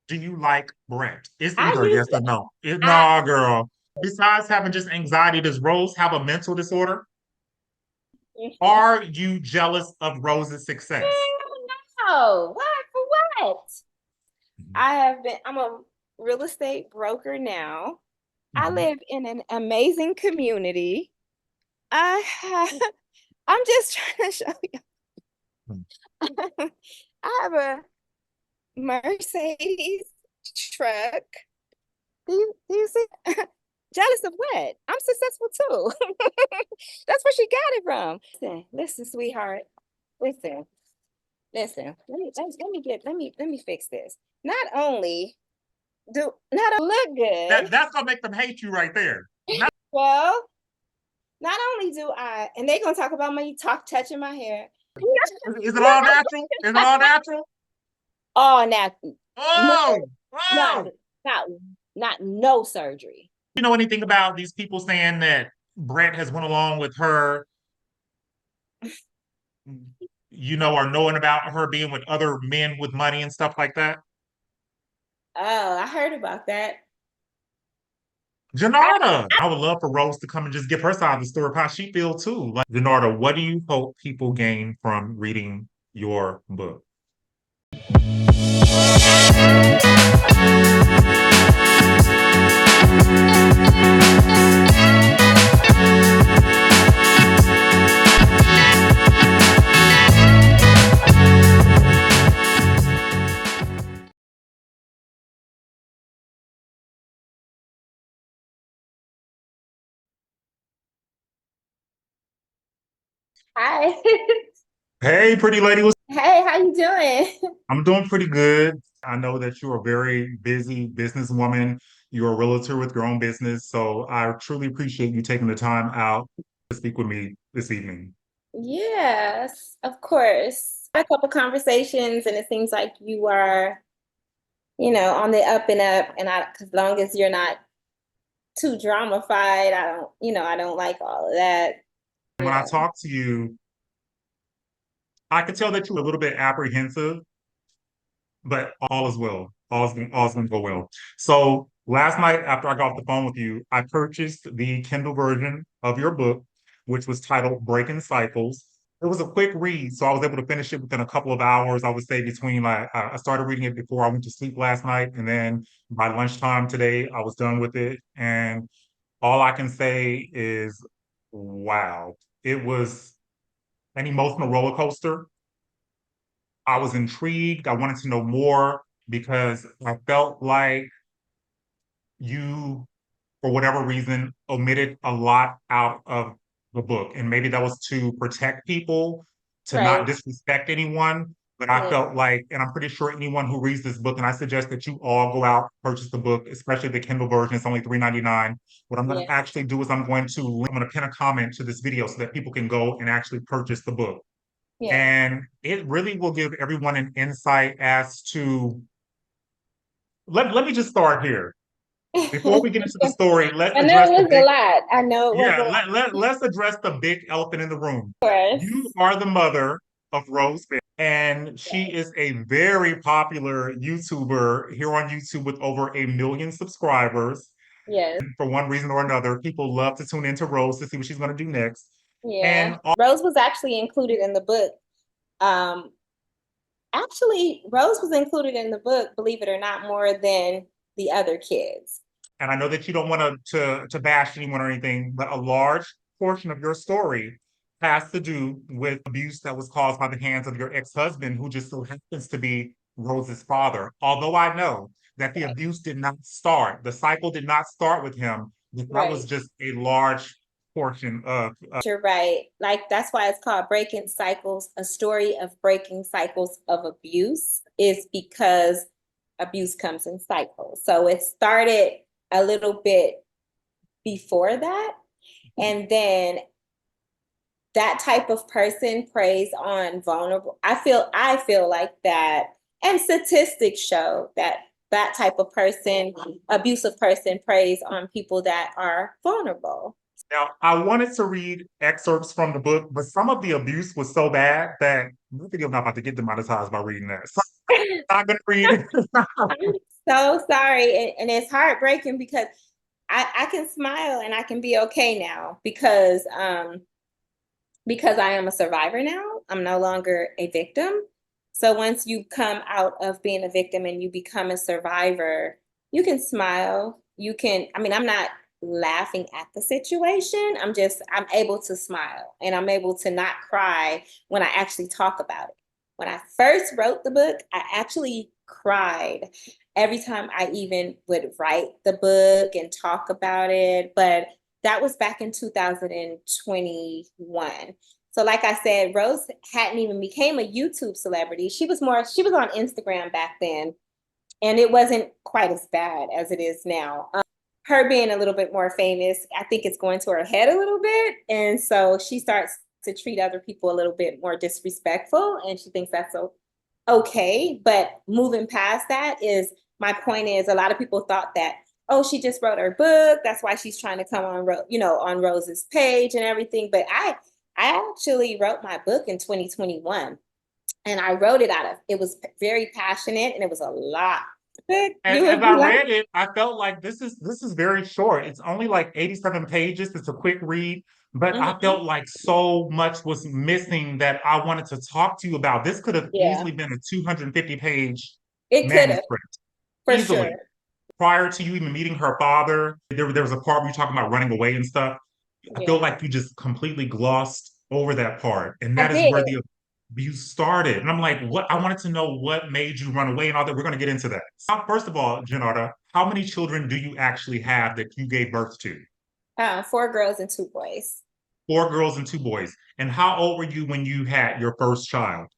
do you like Brent? It's I either yes used to, or no. I, No, girl. Besides having just anxiety, does Rose have a mental disorder? Are you jealous of Rose's success? no, what for what? I'm a real estate broker now. I Mhm. live in an amazing community. I have, I'm just trying to show you. I have a Mercedes truck. Do you see? Jealous of what? I'm successful too. That's where she got it from. Listen, sweetheart. Listen, listen. Let me fix this. Not only not only look good, That's gonna make them hate you right there. well, not only do I, and they're gonna talk about me touching my hair. Is it all natural? Is it all natural? Oh, now, no, Oh, not, oh. not, not no surgery. You know anything about these people saying that Brent has went along with her, or knowing about her being with other men with money and stuff like that? Oh, I heard about that. I, Jernada, I would love for Rose to come and just give her side of the story of how she feels too. Like, Jernada, what do you hope people gain from reading your book? Hi. Hey, pretty lady, Hey, how you doing? I'm doing pretty good. I know that you're a very busy businesswoman. You're a realtor with your own business, so I truly appreciate you taking the time out to speak with me this evening. Yes, of course. Had a couple conversations, and it seems like you are, on the up and up. And as long as you're not too dramified, I don't like all of that. When I Yeah. talk to you, I could tell that you're a little bit apprehensive, but all is well. All's going to go well. So last night, after I got off the phone with you, I purchased the Kindle version of your book, which was titled Breaking Cycles. It was a quick read, so I was able to finish it within a couple of hours. I would say between like I started reading it before I went to sleep last night, and then by lunchtime today, I was done with it. And all I can say is, wow, it was an emotional roller coaster. I was intrigued. I wanted to know more because I felt like you, for whatever reason, omitted a lot out of the book. And maybe that was to protect people, to not Right. disrespect anyone. But I Yeah. felt like, and I'm pretty sure anyone who reads this book, and I suggest that you all go out, purchase the book, especially the Kindle version, it's only $3.99. What I'm going Yeah. to actually do is I'm going to pin a comment to this video so that people can go and actually purchase the book. Yeah. And it really will give everyone an insight as to let me just start here. Before we get into the story, let's I know address it the was a big lot. I know it was yeah, a lot. let's address the big elephant in the room. Of You course. are the mother of Rose Fair, and she is a very popular YouTuber here on YouTube with over 1 million subscribers. Yes. For one reason or another, people love to tune into Rose to see what she's going to do next. Yeah. And Rose was actually included in the book. Um, Actually, Rose was included in the book, believe it or not, more than the other kids. I know that you don't want to bash anyone or anything, but a large portion of your story has to do with abuse that was caused by the hands of your ex-husband, who just so happens to be Rose's father. Although I know that the Right. abuse did not start, the cycle did not start with him. That was Right. just a large portion of You're right. Like that's why it's called Breaking Cycles. A story of breaking cycles of abuse is because abuse comes in cycles. So it started a little bit before that. And then that type of person preys on vulnerable. I feel like that, and statistics show that that type of person, abusive person, preys on people that are vulnerable. Now, I wanted to read excerpts from the book, but some of the abuse was so bad that the video not about to get demonetized by reading that. So I'm not going to read it. so sorry. And it's heartbreaking because I can smile and I can be okay now because I am a survivor now. I'm no longer a victim. So once you come out of being a victim and you become a survivor, you can smile. You can, I mean, I'm not laughing at the situation. I'm able to smile and I'm able to not cry when I actually talk about it. When I first wrote the book, I actually cried every time I even would write the book and talk about it. But that was back in 2021. So like I said, Rose hadn't even became a YouTube celebrity. She was on Instagram back then, and it wasn't quite as bad as it is now. Her being a little bit more famous, I think it's going to her head a little bit. And so she starts to treat other people a little bit more disrespectful, and she thinks that's so okay. But moving past that is my point is a lot of people thought that, oh, she just wrote her book. That's why she's trying to come on, on Rose's page and everything. But I actually wrote my book in 2021 and I wrote it it was very passionate and it was a lot. As I read it, I felt like this is very short. It's only like 87 pages. It's a quick read, but I felt like so much was missing that I wanted to talk to you about. This could have easily been a 250-page It could have, manuscript. for Easily. sure. Prior to you even meeting her father, there was a part where you talking about running away and stuff. I feel like you just completely glossed over that part. And I that is did. where the abuse started. And I'm like, what? I wanted to know what made you run away and all that. We're going to get into that. So first of all, Jernada, how many children do you actually have that you gave birth to? 4 girls and 2 boys. 4 girls and 2 boys. And how old were you when you had your first child?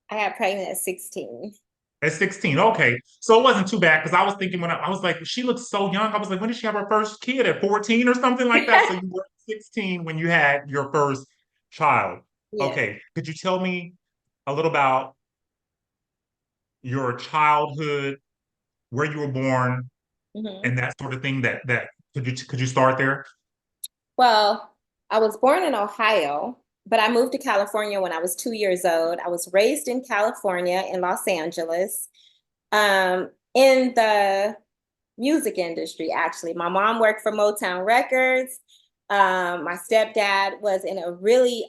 I got pregnant at 16. At 16. Okay. So it wasn't too bad because I was thinking I was like, she looks so young. I was like, when did she have her first kid? At 14 or something like that? So you were 16 when you had your first child. Yeah. Okay. Could you tell me a little about your childhood, where you were born, Mm-hmm. and that sort of thing? That could you start there? Well, I was born in Ohio, but I moved to California when I was 2 years old. I was raised in California in Los Angeles, in the music industry, actually. My mom worked for Motown Records. My stepdad was in a really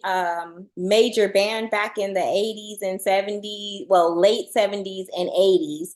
major band back in the 80s and 70s, well, late 70s and 80s.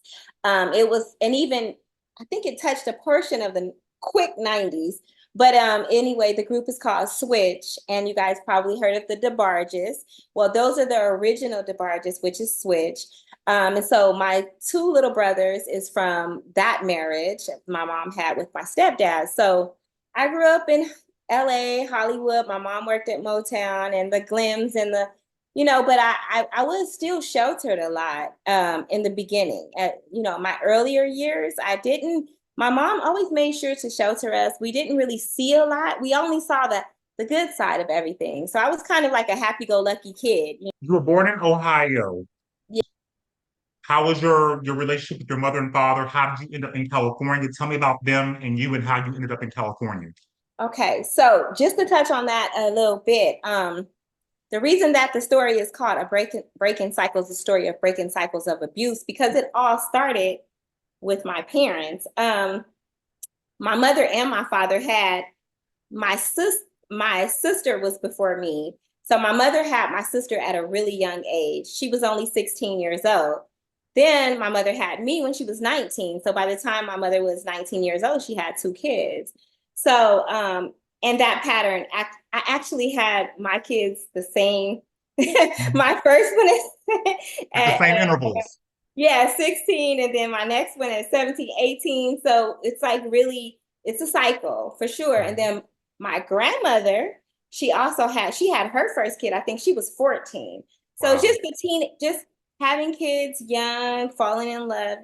It was, and even, I think it touched a portion of the quick 90s. But anyway, the group is called Switch, and you guys probably heard of the DeBarges. Well, those are the original DeBarges, which is Switch. And so my 2 little brothers is from that marriage my mom had with my stepdad. So I grew up in LA, Hollywood. My mom worked at Motown and the Glims and but I was still sheltered a lot in the beginning. At my earlier years, my mom always made sure to shelter us. We didn't really see a lot. We only saw the good side of everything. So I was kind of like a happy-go-lucky kid. You were born in Ohio. Yeah. How was your relationship with your mother and father? How did you end up in California? Tell me about them and you and how you ended up in California. Okay, so just to touch on that a little bit, the reason that the story is called a breaking cycles, the story of breaking cycles of abuse, because it all started with my parents. My mother and my father had my sister was before me. So my mother had my sister at a really young age. She was only 16 years old. Then my mother had me when she was 19. So by the time my mother was 19 years old, she had 2 kids. So and that pattern, I actually had my kids the same. My first one is At the at, same intervals. yeah, 16, and then my next one at 17, 18. So it's like really, it's a cycle for sure. And then my grandmother, she had her first kid, I think she was 14. So Wow. just having kids young, falling in love.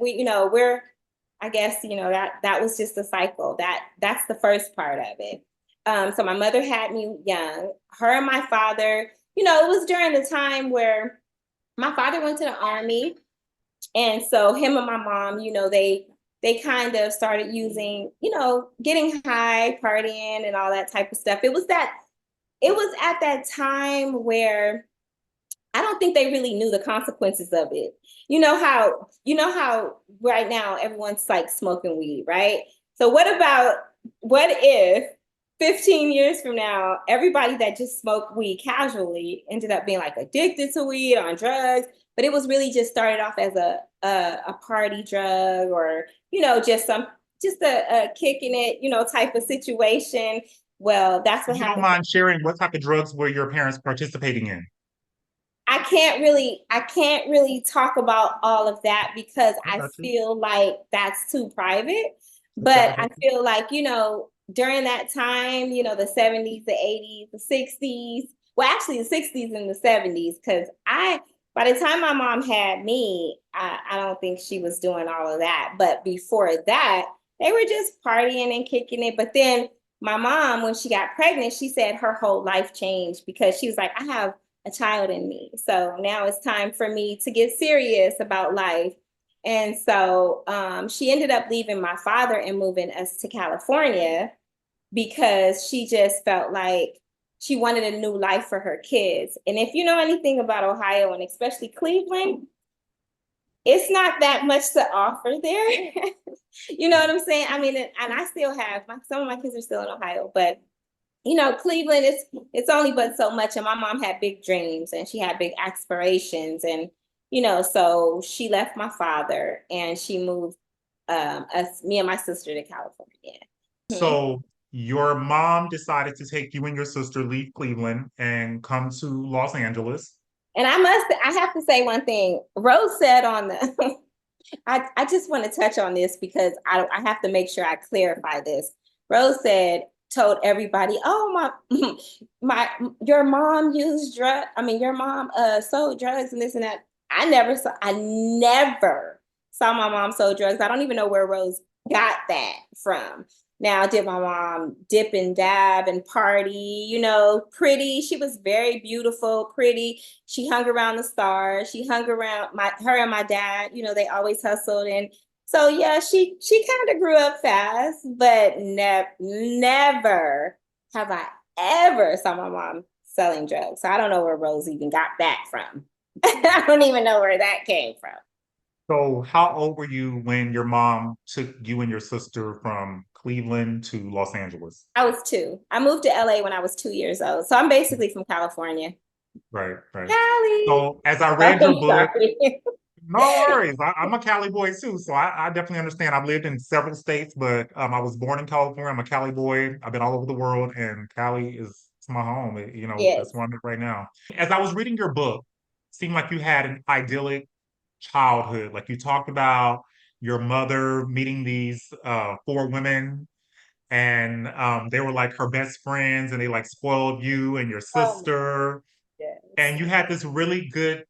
I guess, that was just the cycle. That's the first part of it. So my mother had me young. Her and my father, it was during the time where my father went to the army. And so him and my mom, they kind of started using, getting high, partying and all that type of stuff. It was at that time where I don't think they really knew the consequences of it. You know how right now everyone's like smoking weed, right? So what if 15 years from now, everybody that just smoked weed casually ended up being like addicted to weed, on drugs, but it was really just started off as a party drug, or just a kicking it, type of situation. Well, that's what If you don't happened. mind sharing, what type of drugs were your parents participating in? I can't really talk about all of that because I I got you. feel like that's too private. Okay, I But got I you. feel like, during that time, the 70s, the 80s, the 60s, well, actually the 60s and the 70s, because by the time my mom had me, I don't think she was doing all of that. But before that, they were just partying and kicking it. But then my mom, when she got pregnant, she said her whole life changed because she was like, I have a child in me. So now it's time for me to get serious about life. And so she ended up leaving my father and moving us to California because she just felt like she wanted a new life for her kids. And if you know anything about Ohio and especially Cleveland, it's not that much to offer there. You know what I'm saying? I mean, and I still have some of my kids are still in Ohio, but Cleveland is it's only but so much. And my mom had big dreams and she had big aspirations. And, so she left my father and she moved me and my sister to California. Mhm. So your mom decided to take you and your sister, leave Cleveland, and come to Los Angeles. And I have to say one thing. Rose said on the, I just want to touch on this because I have to make sure I clarify this. Rose told everybody, oh, my, your mom used your mom sold drugs and this and that. I never saw my mom sold drugs. I don't even know where Rose got that from. Now, did my mom dip and dab and party? Pretty. She was very beautiful, pretty. She hung around the stars. She hung around her and my dad. They always hustled, and so yeah, she kind of grew up fast, but never have I ever saw my mom selling drugs. So I don't know where Rose even got that from. I don't even know where that came from. So how old were you when your mom took you and your sister from Cleveland to Los Angeles? I was 2. I moved to LA when I was 2 years old. So I'm basically from California. Right, right. Cali. So as I read your Oh, book, sorry. no worries. I'm a Cali boy too, so I definitely understand. I've lived in several states, but I was born in California. I'm a Cali boy. I've been all over the world, and Cali is it's my home. That's Yes. where I'm at right now. As I was reading your book, it seemed like you had an idyllic childhood. Like you talked about your mother meeting these 4 women, and they were like her best friends, and they like spoiled you and your Oh, sister, yes. and you had this really good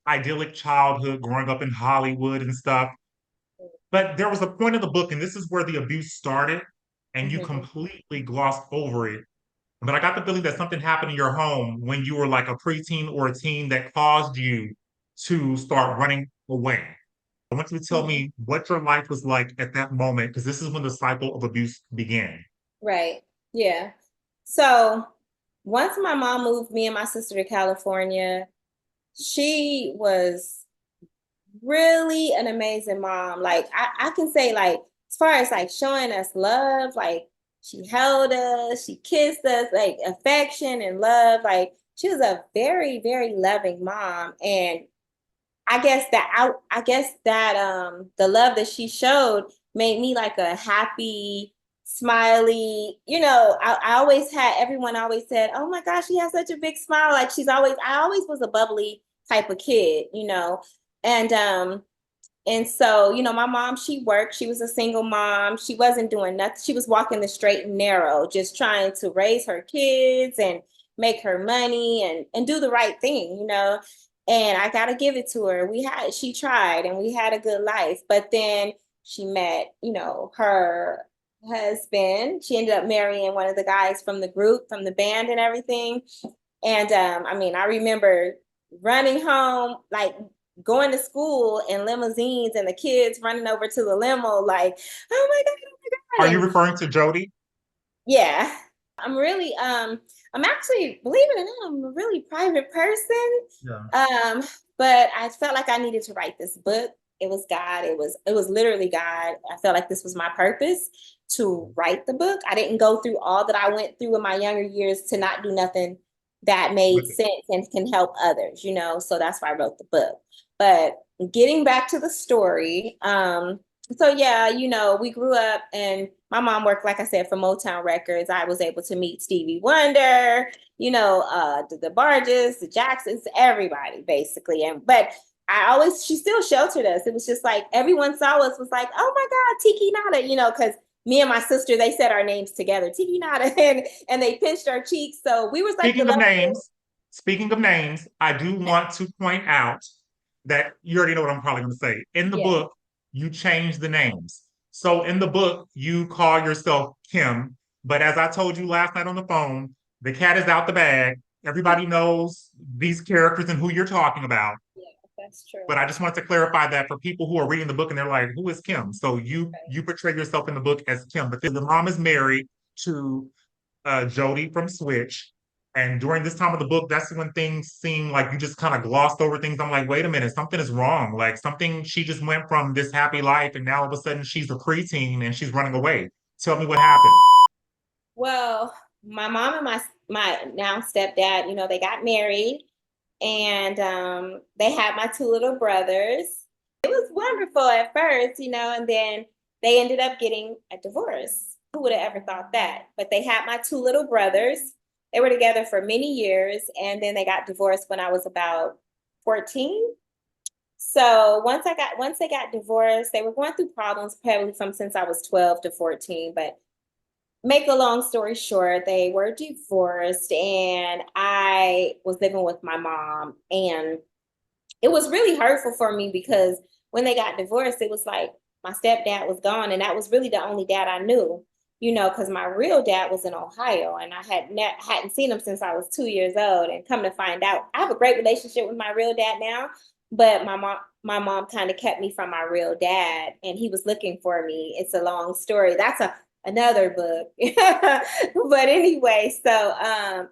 idyllic childhood growing up in Hollywood and stuff. But there was a point of the book, and this is where the abuse started, and you Mhm. completely glossed over it. But I got the feeling that something happened in your home when you were like a preteen or a teen that caused you to start running away. I want you to tell Mhm. me what your life was like at that moment, because this is when the cycle of abuse began. Right. Yeah. So once my mom moved me and my sister to California, she was really an amazing mom. Like I can say, like, as far as like showing us love, like she held us, she kissed us, like affection and love. Like she was a very, very loving mom. And I guess that the love that she showed made me like a happy, smiley, I always had everyone always said, oh my gosh, she has such a big smile. Like I always was a bubbly type of kid. And so, my mom, she worked, she was a single mom. She wasn't doing nothing. She was walking the straight and narrow, just trying to raise her kids and make her money and do the right thing. And I gotta give it to her. She tried and we had a good life. But then she met, her husband. She ended up marrying one of the guys from the group, from the band and everything. And I remember running home, like going to school in limousines and the kids running over to the limo, like, oh my God, oh my Are God. you And referring to Jody? yeah, I'm actually, believe it or not, I'm a really private person. Yeah. But I felt like I needed to write this book. It was God. It was literally God. I felt like this was my purpose to write the book. I didn't go through all that I went through in my younger years to not do nothing that made sense and can help others, So that's why I wrote the book. But getting back to the story, so yeah, we grew up and my mom worked, like I said, for Motown Records. I was able to meet Stevie Wonder, the Barges, the Jacksons, everybody basically. But she still sheltered us. It was just like everyone saw us was like, oh my God, Tiki Nada, because me and my sister, they said our names together, Tiki Nada, and they pinched our cheeks. So we was like, speaking of names, I do want to point out that you already know what I'm probably going to say. In the book, you change the names. So in the book, you call yourself Kim, but as I told you last night on the phone, the cat is out the bag. Everybody knows these characters and who you're talking about. Yeah, that's true. But I just wanted to clarify that for people who are reading the book and they're like, who is Kim? So you portray yourself in the book as Kim, but the mom is married to Jody from Switch. And during this time of the book, that's when things seem like you just kind of glossed over things. I'm like, wait a minute, something is wrong. Like she just went from this happy life and now all of a sudden she's a preteen and she's running away. Tell me what happened. Well, my mom and my now stepdad, they got married and they had my two little brothers. It was wonderful at first, and then they ended up getting a divorce. Who would have ever thought that? But they had my two little brothers. They were together for many years, and then they got divorced when I was about 14. So once they got divorced, they were going through problems probably from since I was 12 to 14. But make a long story short, they were divorced, and I was living with my mom, and it was really hurtful for me because when they got divorced, it was like my stepdad was gone, and that was really the only dad I knew. Because my real dad was in Ohio and I hadn't seen him since I was 2 years old. And come to find out, I have a great relationship with my real dad now, but my mom kind of kept me from my real dad and he was looking for me. It's a long story. That's another book. But anyway, so,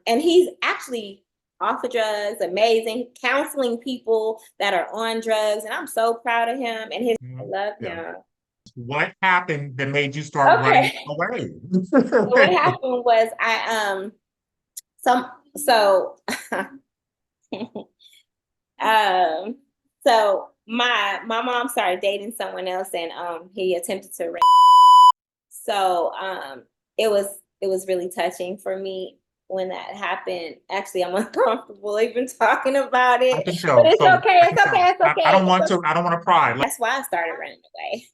and he's actually off of drugs, amazing, counseling people that are on drugs. And I'm so proud of him and I love him. What happened that made you start running away? What happened was so my mom started dating someone else and he attempted to rape. So it was really touching for me when that happened. Actually, I'm uncomfortable even talking about it. I can tell. But it's okay. It's okay. I don't want to pry. That's why I started running away.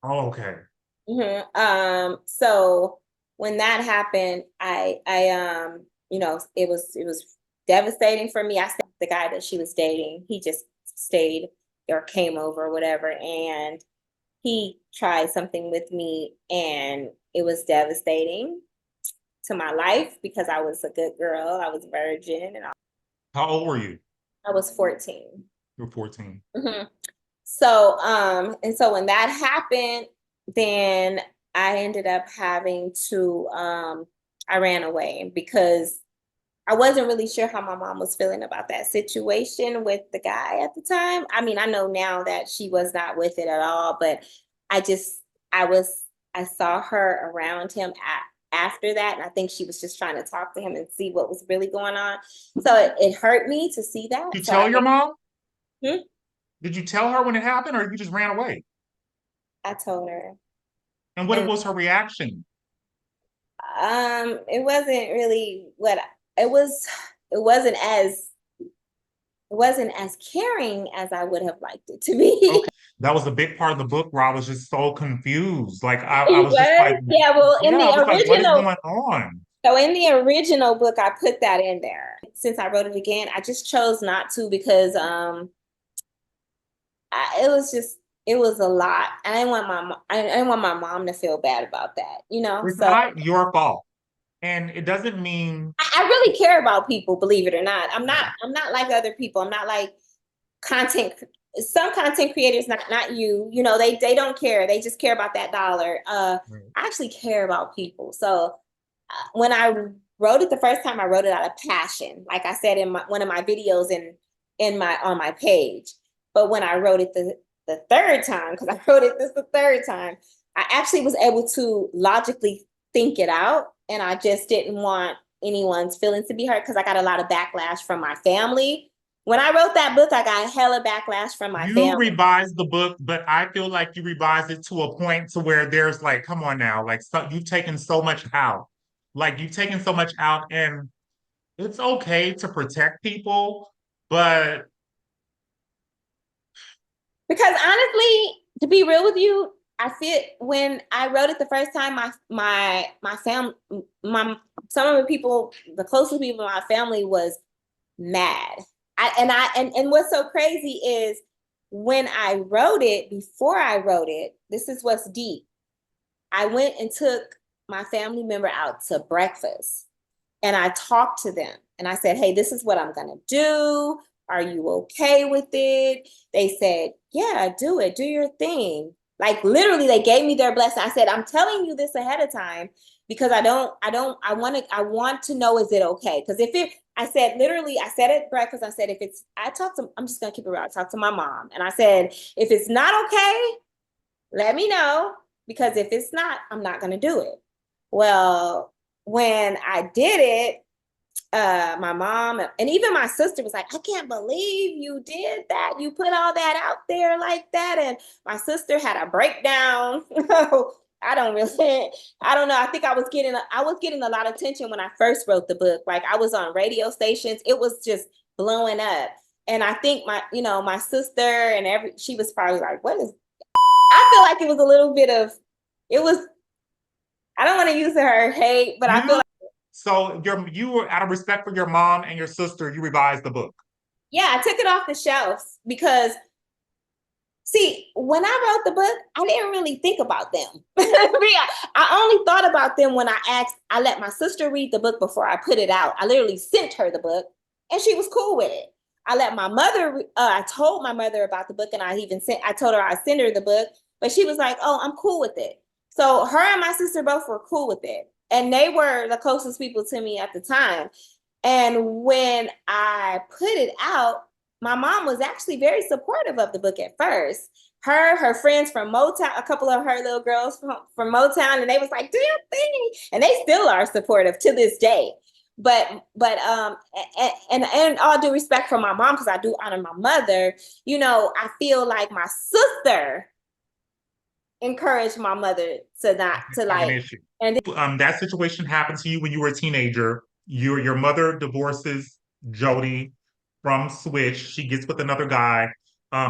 Oh, okay. So when that happened, I it was devastating for me. The guy that she was dating, he just stayed or came over or whatever, and he tried something with me, and it was devastating to my life because I was a good girl. I was a virgin, and how old were you? I was 14. You were 14. So, and so when that happened, then I ended up having to, I ran away because I wasn't really sure how my mom was feeling about that situation with the guy at the time. I mean, I know now that she was not with it at all, but I saw her around him after that. And I think she was just trying to talk to him and see what was really going on. So it hurt me to see that. Did you tell your mom? Did you tell her when it happened or you just ran away? I told her. And what was her reaction? It wasn't really it wasn't as caring as I would have liked it to be. Okay. That was a big part of the book where I was just so confused. Like I was just like, in the original, what is going on? So in the original book, I put that in there. Since I wrote it again, I just chose not to because it was a lot. I didn't want my mom to feel bad about that, It's not your fault. And it doesn't mean I really care about people, believe it or not. I'm not like other people. I'm not like some content creators, not you, they don't care. They just care about that dollar. I actually care about people. So when I wrote it the first time, I wrote it out of passion, like I said in one of my videos in my on my page. But when I wrote it the third time, because I wrote it this the third time, I actually was able to logically think it out, and I just didn't want anyone's feelings to be hurt because I got a lot of backlash from my family. When I wrote that book, I got hella backlash from my You family. revised the book, but I feel like you revised it to a point to where there's like, come on now, like you've taken so much out. Like you've taken so much out, and it's okay to protect people, but Because honestly, to be real with you, I feel when I wrote it the first time, my family, my some of the people, the closest people in my family was mad. And what's so crazy is when I wrote it, before I wrote it, this is what's deep. I went and took my family member out to breakfast and I talked to them and I said, hey, this is what I'm going to do. Are you okay with it? They said, yeah, do it. Do your thing. Like literally they gave me their blessing. I said, I'm telling you this ahead of time because I want to know, is it okay? Because I said, literally, I said at breakfast, I said, I'm just going to keep it real. I talked to my mom and I said, if it's not okay, let me know, because if it's not, I'm not going to do it. Well, when I did it, my mom and even my sister was like, I can't believe you did that. You put all that out there like that. And my sister had a breakdown. I don't really, I don't know. I think I was getting a lot of attention when I first wrote the book. Like I was on radio stations. It was just blowing up. And I think my sister and she was probably like, what is, I feel like it was a little bit of, it was, I don't want to use her hate, but I feel you like, so you were out of respect for your mom and your sister, you revised the book. yeah, I took it off the shelves because, see, when I wrote the book, I didn't really think about them. I only thought about them when I let my sister read the book before I put it out. I literally sent her the book and she was cool with it. I told my mother about the book and I told her I'd send her the book, but she was like, oh, I'm cool with it. So her and my sister both were cool with it. And they were the closest people to me at the time. And when I put it out, my mom was actually very supportive of the book at first. Her friends from Motown, a couple of her little girls from Motown, and they was like, do your thing. And they still are supportive to this day. And all due respect for my mom, because I do honor my mother, I feel like my sister encouraged my mother to not to Have an like, issue. and That situation happened to you when you were a teenager. Your mother divorces Jody from Switch. She gets with another guy.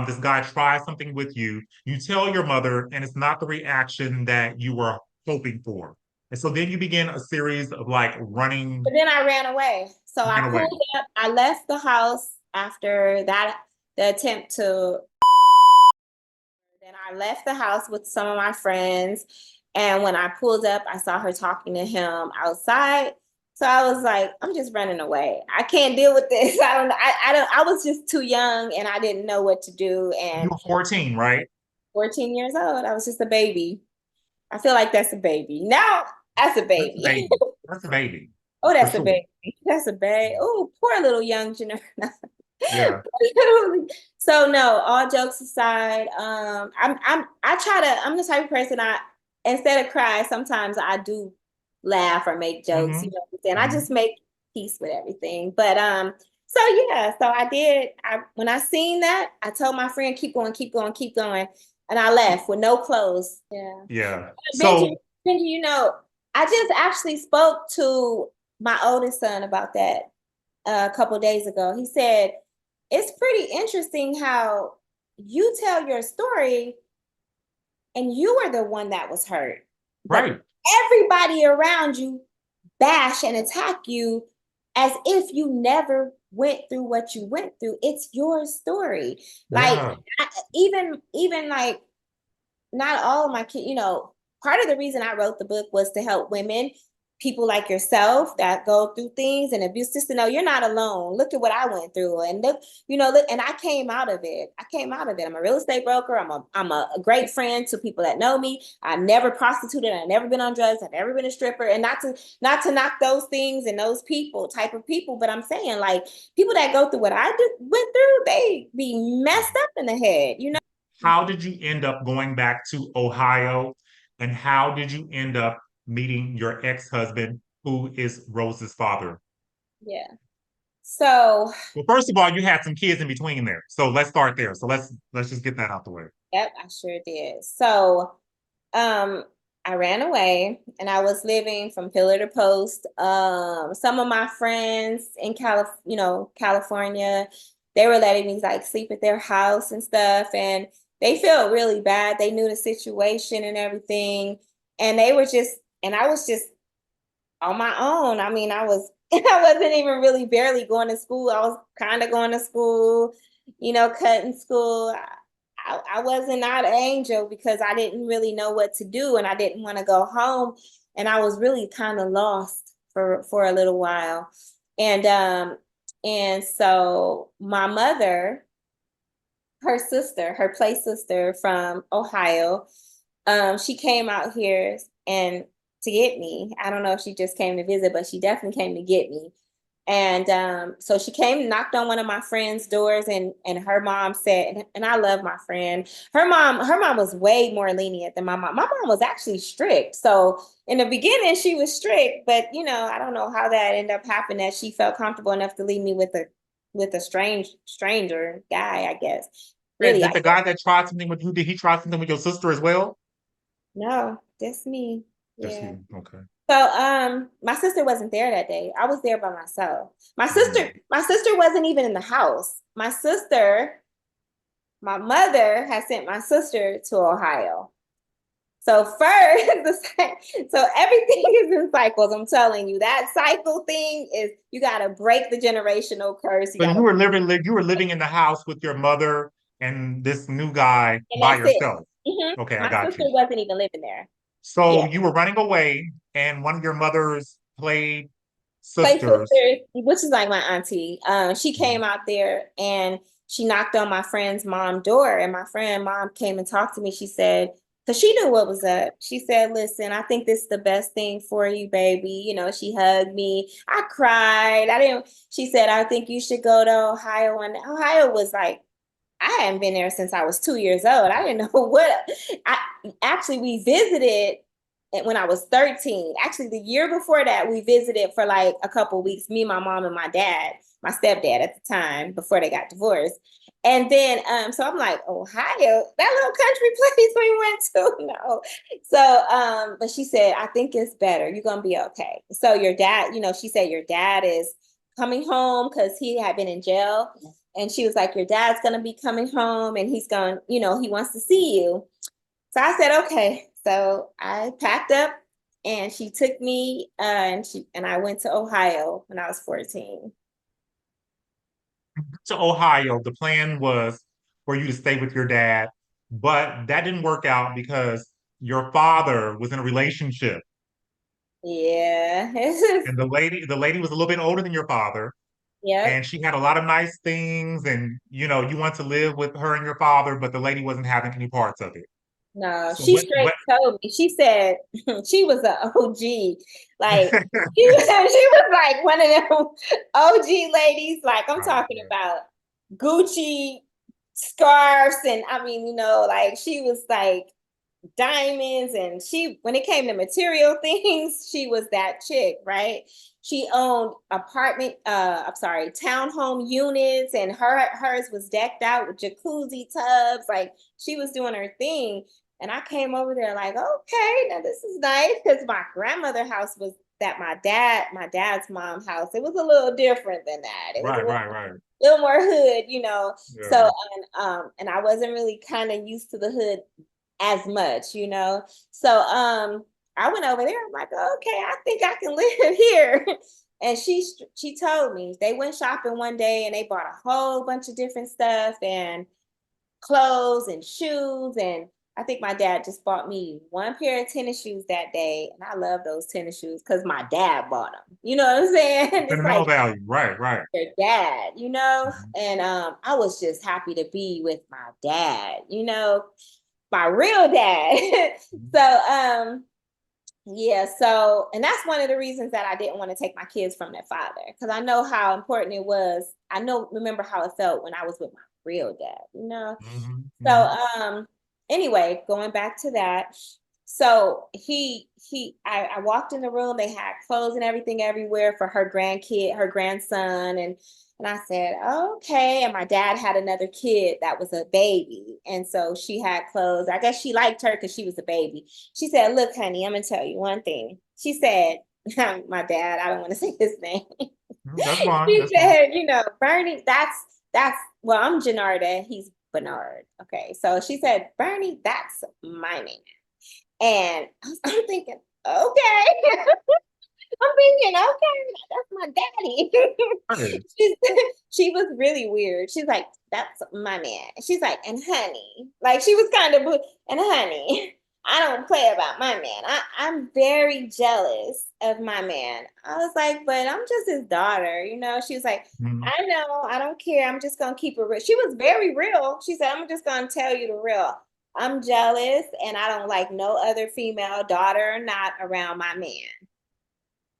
This guy tries something with you. You tell your mother, and it's not the reaction that you were hoping for. And so then you begin a series of like but then I ran away. So I ran away. pulled up, I left the house after that, the attempt to, then I left the house with some of my friends. And when I pulled up, I saw her talking to him outside. So I was like, I'm just running away. I can't deal with this. I was just too young and I didn't know what to do. You And were 14, right? 14 years old, I was just a baby. I feel like that's a baby. Now that's a That's a baby. baby. That's a baby, Oh, for that's a sure. baby. That's a baby. Oh, poor little young Jenarda. Yeah. So no, all jokes aside, I'm the type of person, instead of cry, sometimes I do laugh or make jokes, Hmm. and I just make peace with everything. But so yeah, so I did. When I seen that, I told my friend, keep going, keep going, keep going. And I left with no clothes. Yeah. Yeah. Benji, So Benji, I just actually spoke to my oldest son about that a couple days ago. He said, it's pretty interesting how you tell your story and you were the one that was hurt, but right. everybody around you bash and attack you as if you never went through what you went through. It's your story. Like Yeah. even like not all of my kids, part of the reason I wrote the book was to help women. people like yourself that go through things and abuse, just to know you're not alone. Look at what I went through, and look, look, and I came out of it. I'm a real estate broker. I'm a great friend to people that know me. I never prostituted. I never been on drugs. I've never been a stripper. And not to knock those things and those people, type of people, but I'm saying, like, people that go through what went through, they be messed up in the head. How did you end up going back to Ohio? And how did you end up meeting your ex-husband, who is Rose's father? Yeah. So, well, first of all, you had some kids in between there. So let's start there. So let's just get that out the way. yep, I sure did. So, um, I ran away and I was living from pillar to post. Some of my friends in California, they were letting me like sleep at their house and stuff, and they felt really bad. They knew the situation and everything, and I was just on my own. I mean, I was I wasn't even really barely going to school. I was kind of going to school, cutting school. I wasn't not an angel because I didn't really know what to do and I didn't want to go home. And I was really kind of lost for a little while. And so my mother, her play sister from Ohio, she came out here and to get me. I don't know if she just came to visit, but she definitely came to get me. And so she came, knocked on one of my friend's doors, and her mom said, and I love my friend. Her mom was way more lenient than my mom. My mom was actually strict. So in the beginning, she was strict, but I don't know how that ended up happening. That she felt comfortable enough to leave me with a stranger guy, I guess. And Really, did the guy that tried something with you, did he try something with your sister as well? no, just me. Just Yeah. you. Okay. So my sister wasn't there that day. I was there by myself. My sister, Mm. my sister wasn't even in the house. My mother had sent my sister to Ohio. So first, so everything is in cycles. I'm telling you, that cycle thing is, you got to break the generational curse. You So got to, you were living in the house with your mother and this new guy and by that's it. yourself. Okay, I My got sister you. wasn't even living there. So Yeah. you were running away, and one of your mother's played Play sisters. sister, which is like my auntie. She came out there and she knocked on my friend's mom door, and my friend mom came and talked to me. She said, because she knew what was up. She said, "Listen, I think this is the best thing for you, baby." She hugged me. I cried. I didn't. She said, "I think you should go to Ohio." And Ohio was like, I hadn't been there since I was 2 years old. I didn't know what. I actually we visited when I was 13. Actually, the year before that, we visited for like a couple weeks. Me, my mom, and my dad, my stepdad at the time, before they got divorced. And then, so I'm like, Ohio, that little country place we went to. No. So, but she said, I think it's better. You're gonna be okay. So your dad, she said your dad is coming home because he had been in jail. And she was like, your dad's going to be coming home and he's going, he wants to see you. So I said, okay. So I packed up and she took me and I went to Ohio when I was 14. To Ohio. The plan was for you to stay with your dad, but that didn't work out because your father was in a relationship. Yeah. And the lady was a little bit older than your father, Yep. and she had a lot of nice things, and you want to live with her and your father, but the lady wasn't having any parts of it. No, So she straight told me. She said she was an OG. Like she was like one of them OG ladies. Like I'm Right, talking about Gucci scarves, and I mean, like she was like diamonds, and when it came to material things, she was that chick, right? She owned I'm sorry, townhome units, and hers was decked out with jacuzzi tubs. Like she was doing her thing. And I came over there like, okay, now this is nice, because my grandmother house was that my dad's mom house. It was a little different than that. It was a right. little more hood. Yeah. So and I wasn't really kind of used to the hood as much. So I went over there. I'm like, okay, I think I can live here. And she told me they went shopping one day and they bought a whole bunch of different stuff and clothes and shoes, and I think my dad just bought me one pair of tennis shoes that day, and I love those tennis shoes because my dad bought them. You know what I'm saying? It's Sentimental like value. Right, right. your dad, you know? Mhm. And I was just happy to be with my dad, my real dad. Mhm. So yeah, so and that's one of the reasons that I didn't want to take my kids from their father because I know how important it was. Remember how it felt when I was with my real dad. Mhm. So Mhm. anyway, going back to that. So I walked in the room, they had clothes and everything everywhere for her grandson, and I said, okay. And my dad had another kid that was a baby. And so she had clothes. I guess she liked her because she was a baby. She said, look, honey, I'm gonna tell you one thing. She said, my dad, I don't want to say his name. That's fine. She That's fine. said, Bernie, that's well, I'm Jernada, he's Bernard. Okay. So she said, Bernie, that's my name. And I'm thinking, okay. I'm thinking, okay, that's my daddy. Right. She's, she was really weird. She's like, that's my man. She's like, and honey, like she was kind of, and honey, I don't play about my man. I'm very jealous of my man. I was like, but I'm just his daughter. She was like, Mhm. I know, I don't care. I'm just gonna keep it real. She was very real. She said, I'm just gonna tell you the real. I'm jealous and I don't like no other female, daughter or not, around my man.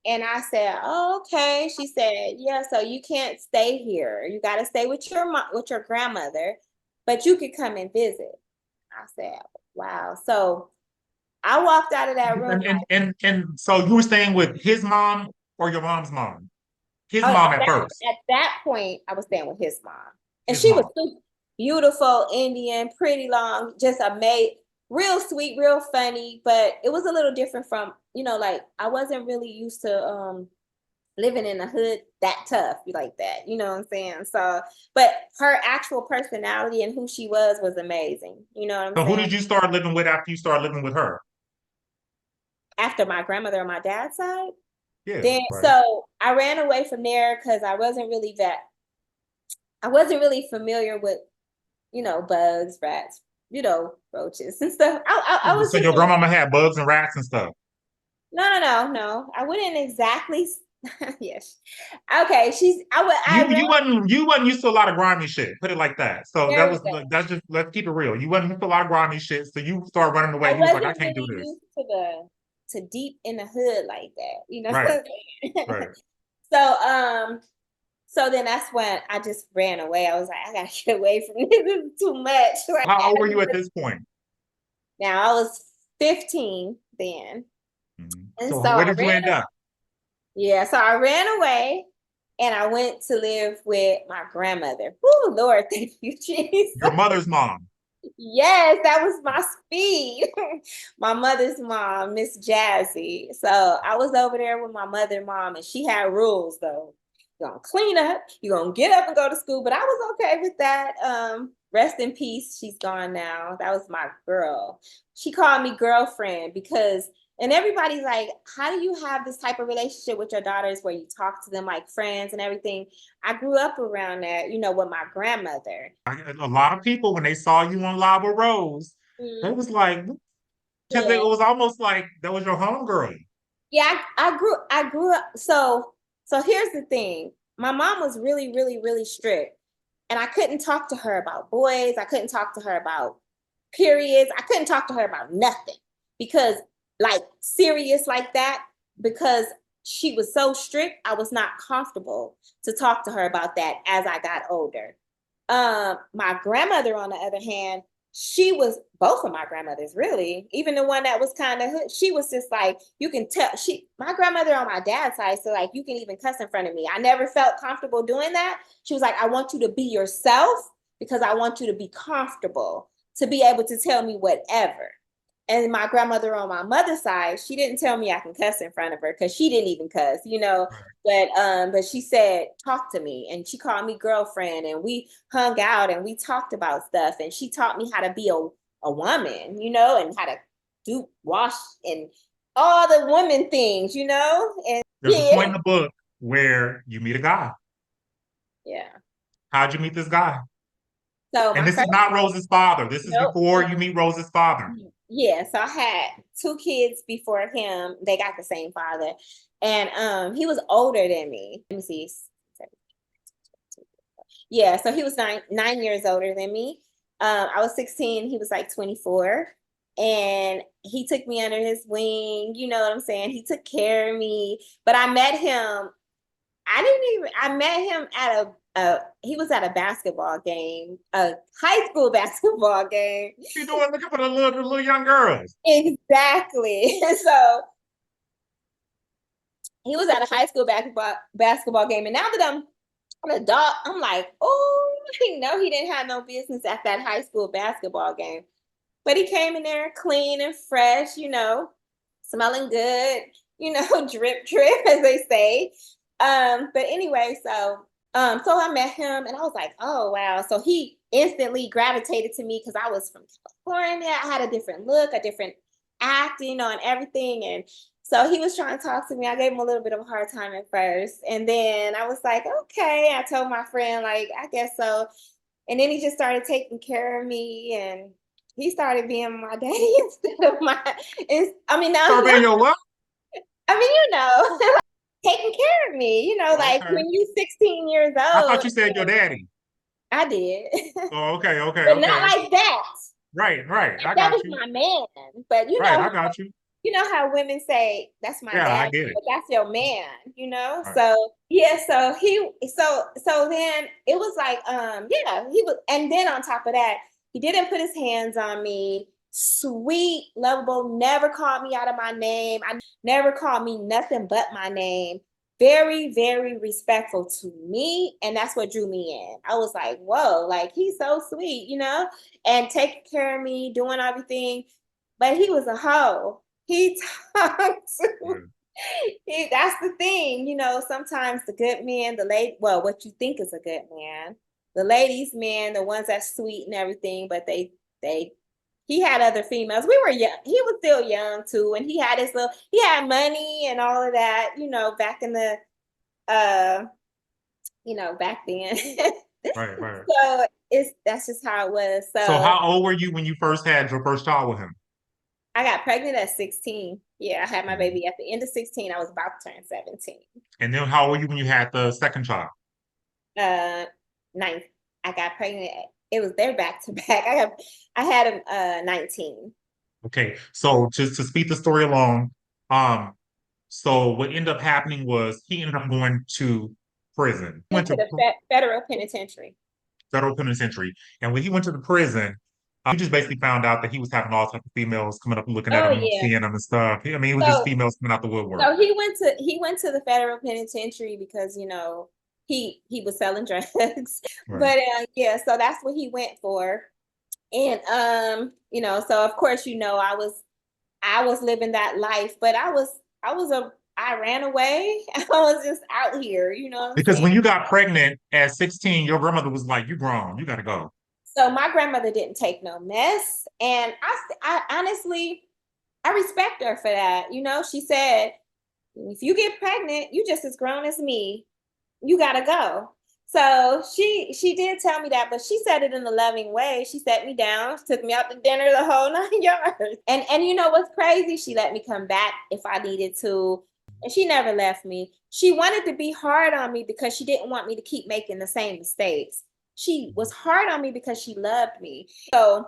And I said, oh, okay. She said, yeah, so you can't stay here. You got to stay with your grandmother, but you could come and visit. I said, wow. So I walked out of that room And so you were staying with his mom or your mom's mom? His like, mom at first. at that point, I was staying with his mom. And His she was mom. beautiful, Indian, pretty long, just a maid, real sweet, real funny, but it was a little different from, like I wasn't really used to living in the hood that tough like that, you know what I'm saying? So but her actual personality and who she was amazing, you know what I'm So who saying? did you start living with after you started living with her? After my grandmother on my dad's side, Yeah, then right. so I ran away from there because I wasn't really familiar with bugs, rats, roaches and stuff. I was So just your grandmama had bugs and rats and stuff. no, I wouldn't exactly. Yes. Okay, I You wasn't used to a lot of grimy shit. Put it like that. So there we go. that's just let's keep it real. You wasn't used to a lot of grimy shit. So you started running I away. You was like, I wasn't can't do really this. used to to deep in the hood like that, Right, right. So so then that's when I just ran away. I was like, I gotta get away from this. This is too much. Like, How old were you at this point? now I was 15 then. Mhm. And So so where I did you end up? so I ran away and I went to live with my grandmother. Oh Lord, thank you, Jesus. Your mother's mom. Yes, that was my speed. My mother's mom, Miss Jazzy. So I was over there with my mother, mom, and she had rules though. You're gonna clean up, you're gonna get up and go to school. But I was okay with that. Rest in peace. She's gone now. That was my girl. She called me girlfriend because and everybody's like, how do you have this type of relationship with your daughters where you talk to them like friends and everything? I grew up around that, with my grandmother. A lot of people when they saw you on Lava Rose, they Mm, was like, because it yeah. was almost like that was your homegirl. Yeah, I grew up so here's the thing. My mom was really, really, really strict. And I couldn't talk to her about boys. I couldn't talk to her about periods. I couldn't talk to her about nothing because like serious like that, because she was so strict, I was not comfortable to talk to her about that as I got older. My grandmother, on the other hand, she was both of my grandmothers, really. Even the one that was kind of hood, she was just like, you can tell my grandmother on my dad's side, so like you can even cuss in front of me. I never felt comfortable doing that. She was like, I want you to be yourself because I want you to be comfortable to be able to tell me whatever. And my grandmother on my mother's side, she didn't tell me I can cuss in front of her because she didn't even cuss. But she said, talk to me. And she called me girlfriend and we hung out and we talked about stuff. And she taught me how to be a woman, and how to do wash and all the woman things. And There's a yeah, point in the book where you meet a guy. yeah. How'd you meet this guy? So And my this is first, not Rose's father. This is nope. before you meet Rose's father. Yeah, so I had two kids before him. They got the same father. And he was older than me. Let me see. Yeah, so he was 9 years older than me. I was 16, he was like 24. And he took me under his wing, you know what I'm saying? He took care of me. But I met him, I met him at he was at a basketball game, a high school basketball game. What you doing looking for the little young girls? Exactly. So he was at a high school basketball game. And now that I'm an adult, I'm like, oh, I know he didn't have no business at that high school basketball game. But he came in there clean and fresh, you know, smelling good, you know, drip drip, as they say. But anyway, so I met him and I was like, oh wow. So he instantly gravitated to me because I was from California. I had a different look, a different act, you know, and everything. And so he was trying to talk to me. I gave him a little bit of a hard time at first. And then I was like, okay. I told my friend, like, I guess so. And then he just started taking care of me and he started being my daddy instead of my, I mean, now, Start being your what? I mean, you know, taking care of me, you know, like Okay. when you 16 years I thought old. you said your daddy. I did, Oh, okay, okay, but not okay. like that. Right, right. I That got was you. my man. But Right, I got you. you know how women say that's my Yeah, I dad, get it. but that's your man, you know? Right. So yeah, so then it was like, yeah, he was, and then on top of that, he didn't put his hands on me. Sweet, lovable, never called me out of my name. I never called me nothing but my name. Very, very respectful to me. And that's what drew me in. I was like, whoa, like he's so sweet, you know, and taking care of me, doing everything. But he was a hoe. He talked to that's the thing, you know, sometimes the good man, well, what you think is a good man, the ladies' man, the ones that's sweet and everything, but he had other females. We were young, he was still young too, and he had money and all of that, you know, back in the uh, you know, back then. Right, right. So that's just how it was. So So how old were you when you first had your first child with him? I got pregnant at 16. Yeah, I had my Mhm. baby at the end of 16. I was about to turn 17. And then how old were you when you had the second child? uh Ninth. I got pregnant. It was their back to back. I had him 19. Okay, so to speed the story along, um, so what ended up happening was he ended up going to prison. He went Went to to the federal penitentiary. federal penitentiary, and when he went to the prison, he just basically found out that he was having all types of females coming up and looking at Oh him, yeah. seeing him and stuff. I mean, it was just So females coming out the woodwork. so he went to the federal penitentiary because you know he was selling drugs. Right. But yeah, so that's what he went for. And you know, so of course, you know, I was living that life, but I ran away. I was just out here, you know what I'm Because saying? when you got pregnant at 16, your grandmother was like, "You grown, you got to go." So my grandmother didn't take no mess, and I honestly I respect her for that. You know, she said, if you get pregnant, you just as grown as me. You gotta go. So she did tell me that, but she said it in a loving way. She sat me down, took me out to dinner, the whole 9 yards. And you know what's crazy? She let me come back if I needed to. And she never left me. She wanted to be hard on me because she didn't want me to keep making the same mistakes. She was hard on me because she loved me. So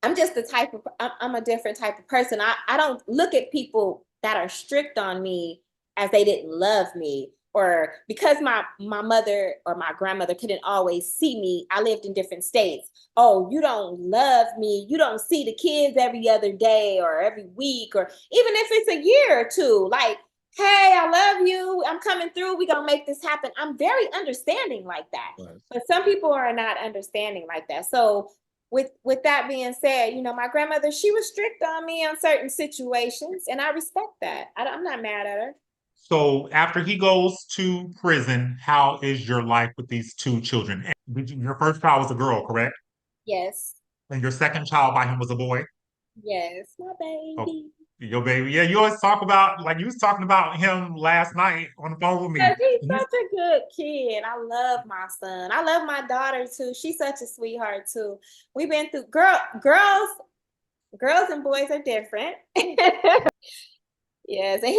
I'm just the type of I'm a different type of person. I don't look at people that are strict on me as they didn't love me or because my mother or my grandmother couldn't always see me. I lived in different states. Oh, you don't love me. You don't see the kids every other day or every week or even if it's a year or two. Like, hey, I love you. I'm coming through. We're gonna make this happen. I'm very understanding like that. Right. But some people are not understanding like that. So with that being said, you know, my grandmother, she was strict on me on certain situations, and I respect that. I'm not mad at her. So after he goes to prison, how is your life with these two children? And your first child was a girl, correct? Yes, And your second child by him was a boy? yes, my Oh, baby. Yo, baby. Yeah, you always talk about, like, you was talking about him last night on the phone with me. Because he's such a good kid. I love my son. I love my daughter too. She's such a sweetheart too. We've been through girls and boys are different. Yes, and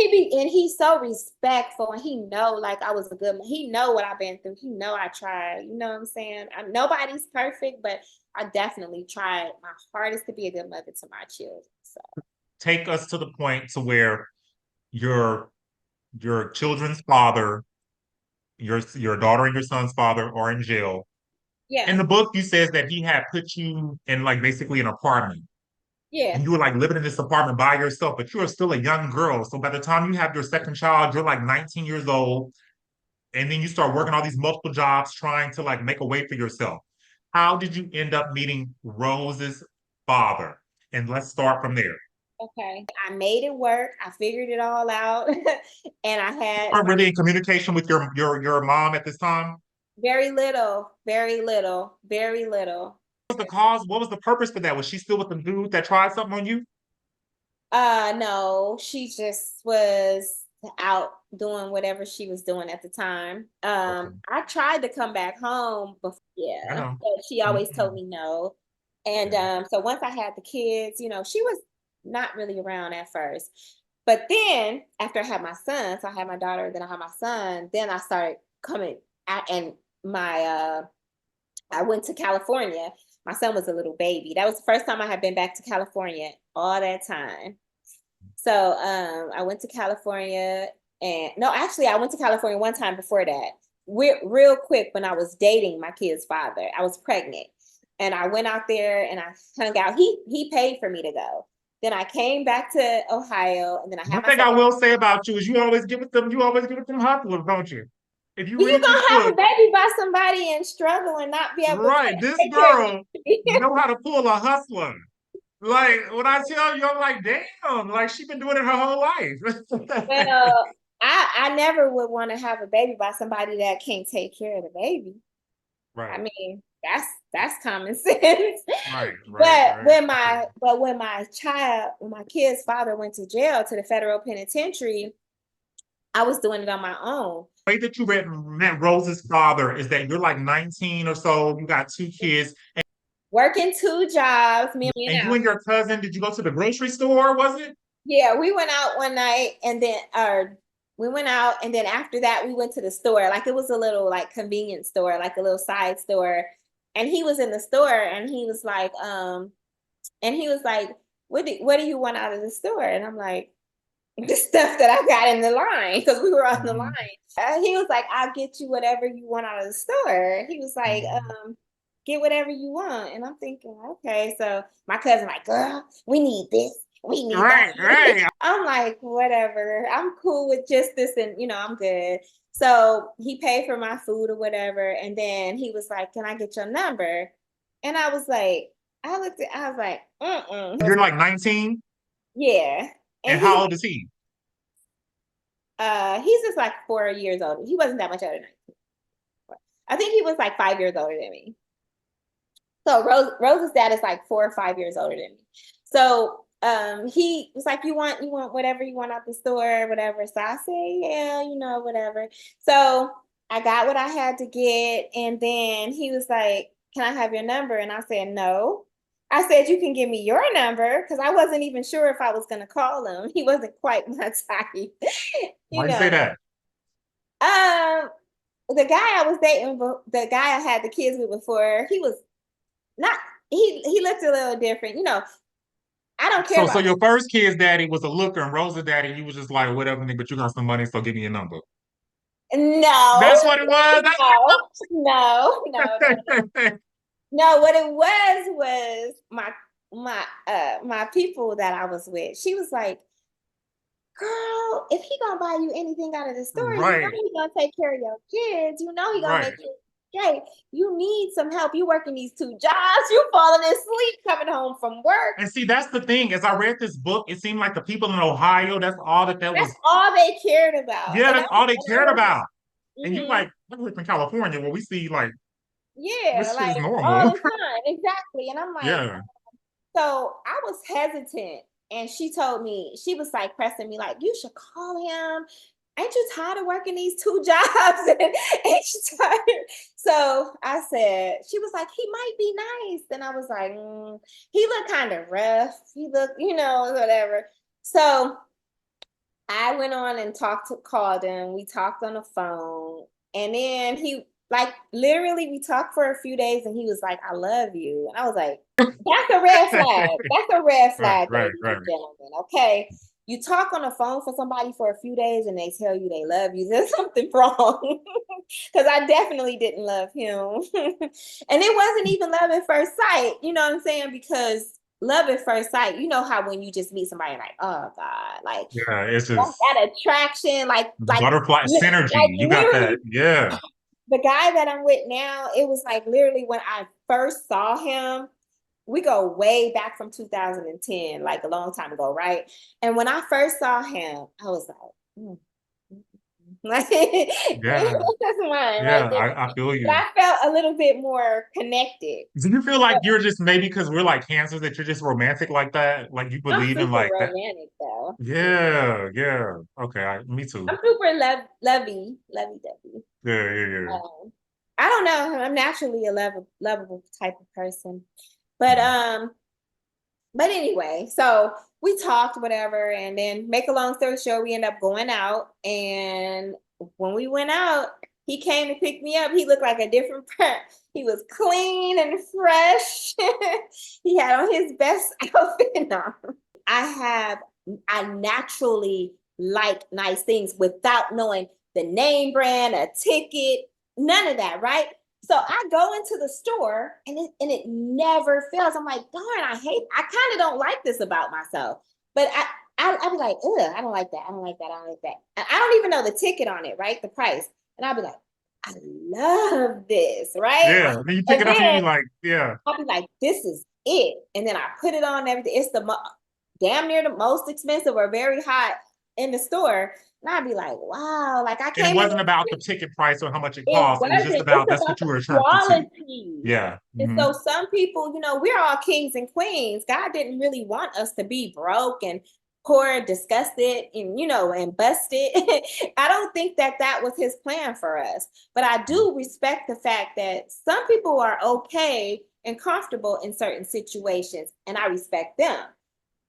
he's so respectful, and he know like I was a good he know what I've been through. He know I tried. You know what I'm saying? Nobody's perfect, but I definitely tried my hardest to be a good mother to my children. So Take us to the point to where your your children's father, your daughter and your son's father are in jail. In yeah, the book, you says that he had put you in like basically an apartment. yeah. And you were like living in this apartment by yourself, but you are still a young girl. So by the time you have your second child, you're like 19 years old. And then you start working all these multiple jobs trying to like make a way for yourself. How did you end up meeting Rose's father? And let's start from there. Okay. I made it work. I figured it all out. And I You had weren't my really in communication with your mom at this time. very little, very little, very little. What was the cause? What was the purpose for that? Was she still with the dude that tried something on you? No, she just was out doing whatever she was doing at the time. Okay. I tried to come back home before, I yeah, know. but she always told Mhm. me no. And Yeah. so once I had the kids, she was not really around at first. But then after I had my son, so I had my daughter, then I had my son, then I started coming out and my I went to California. My son was a little baby. That was the first time I had been back to California all that time. So I went to California and no, actually I went to California one time before that. Real quick when I was dating my kid's father. I was pregnant. And I went out there and I hung out. He paid for me to go. Then I came back to Ohio and then I had One my thing I second. will say about you is you always give it them hustlers, don't you? If you You read this gonna have book, a baby by somebody and struggle and not be able to right, this take care of girl you. know how to pull a hustler. Like when I tell you, I'm like, damn, like she been doing it her whole life. Well, I never would want to have a baby by somebody that can't take care of the baby. I Right, mean, that's common sense. right, right, But right. when my kid's father went to jail to the federal penitentiary, I was doing it on my own. The way that you met Rose's father is that you're like 19 or so, you got two kids, Working two jobs, me and and you and your cousin, did you go to the grocery store, was it? yeah, we went out one night and then we went out and then after that we went to the store. Like it was a little like convenience store, like a little side store. And he was in the store and he was like, what do you want out of the store? And I'm like, the stuff that I got in the line because we were on the line. Mhm, He was like, I'll get you whatever you want out of the store. He was like, mhm. get whatever you want. And I'm thinking, okay. So my cousin like, girl, we need this. We need that. Right, right. I'm like, whatever. I'm cool with just this and I'm good. So he paid for my food or whatever. And then he was like, can I get your number? And I was like, I was like, You're like 19, yeah. And and how old is he? he's just like 4 years older. He wasn't that much older than me. I think he was like 5 years older than me. So Rose's dad is like 4 or 5 years older than me. So he was like, you want whatever you want out the store, whatever. So I said, yeah, whatever. So I got what I had to get, and then he was like, can I have your number? And I said, no. I said, you can give me your number because I wasn't even sure if I was gonna call him. He wasn't quite my type, you Why you say know. that? Um, the guy I was dating, the guy I had the kids with before, he was not he looked a little different. I don't care So about your first kid's daddy was a looker, and Rose's daddy, you was just like, whatever, nigga, but you got some money, so give me your number. no, That's what it was. That's no, no, no, what no. it was. No, what it was my people that I was with. She was like, girl, if he gonna buy you anything out of the store, Right, he gonna take care of your kids. He gonna make right. you straight. You need some help. You working these two jobs. You falling asleep coming home from work. And see, that's the thing. As I read this book, it seemed like the people in Ohio, that's all that That's was. all they cared about. Yeah, And that's all they I cared was about. And you mhm, like, I live in California where we see like yeah, this shit like is all normal. the time. Exactly. And I'm like, Yeah. so I was hesitant And she told me, she was like pressing me, like, you should call him. Ain't you tired of working these two jobs? Ain't you tired? So I said, she was like, he might be nice. And I was like, he looked kind of rough. He looked, whatever. So I went on and called him. We talked on the phone. And then he, like, literally, we talked for a few days and he was like, I love you. And I was like, that's a red flag. That's a red Right, flag, right, ladies right. and gentlemen. Okay. You talk on the phone for somebody for a few days and they tell you they love you. There's something wrong. Because I definitely didn't love him. And it wasn't even love at first sight. You know what I'm saying? Because love at first sight, you know how when you just meet somebody like, oh God, like Yeah, it's just that attraction, butterfly synergy. like You got literally that. Yeah. the guy that I'm with now, it was like literally when I first saw him, we go way back from 2010, like a long time ago, right? And when I first saw him, I was like, like Yeah. that's mine right Yeah. there. I feel But you. I felt a little bit more connected. Do you feel like you're just maybe because we're like cancers that you're just romantic like that? Like you I'm believe in super like that? romantic though. Yeah, yeah. Okay, me too. I'm super lovey dovey. Yeah, yeah, yeah. Um, I don't know. I'm naturally a lovable type of person. But Mhm. but anyway, so we talked, whatever, and then make a long story short, we end up going out. And when we went out, he came to pick me up. He looked like a different person. He was clean and fresh. He had on his best outfit on. I naturally like nice things without knowing the name brand, a ticket, none of that, right? So I go into the store and it never fails. I'm like, darn, I kind of don't like this about myself. But I'll be like, ugh, I don't like that. I don't like that. I don't like that. And I don't even know the ticket on it, right? The price. And I'll be like, I love this, right? Yeah. Then you pick And it up and then you like, yeah. I'll be like, this is it. And then I put it on everything. It's damn near the most expensive or very hot in the store. And I'd be like, wow, like I And it came in, wasn't about the ticket price or how much it it cost. It was just wasn't, it's about that's about what you the were attracted to. quality. Yeah. And Hmm. so some people, we're all kings and queens. God didn't really want us to be broke and poor, disgusted, and and busted. I don't think that that was his plan for us. But I do respect the fact that some people are okay and comfortable in certain situations, and I respect them.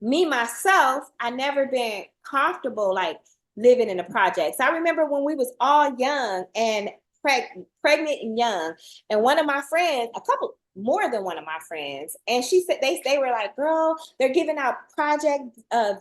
Me myself, I never been comfortable like living in the projects. I remember when we was all young and pregnant and young, and one of my friends, a couple more than one of my friends, and she said they were like, girl, they're giving out project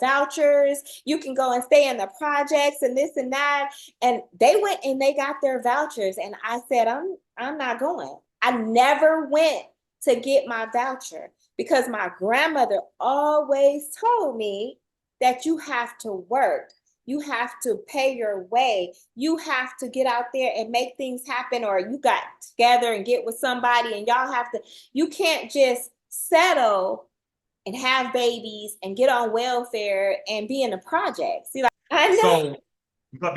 vouchers. You can go and stay in the projects and this and that. And they went and they got their vouchers, and I said, I'm not going. I never went to get my voucher because my grandmother always told me that you have to work. You have to pay your way. You have to get out there and make things happen, or you got together and get with somebody and y'all have to, you can't just settle and have babies and get on welfare and be in the project. See, like, I know. So, but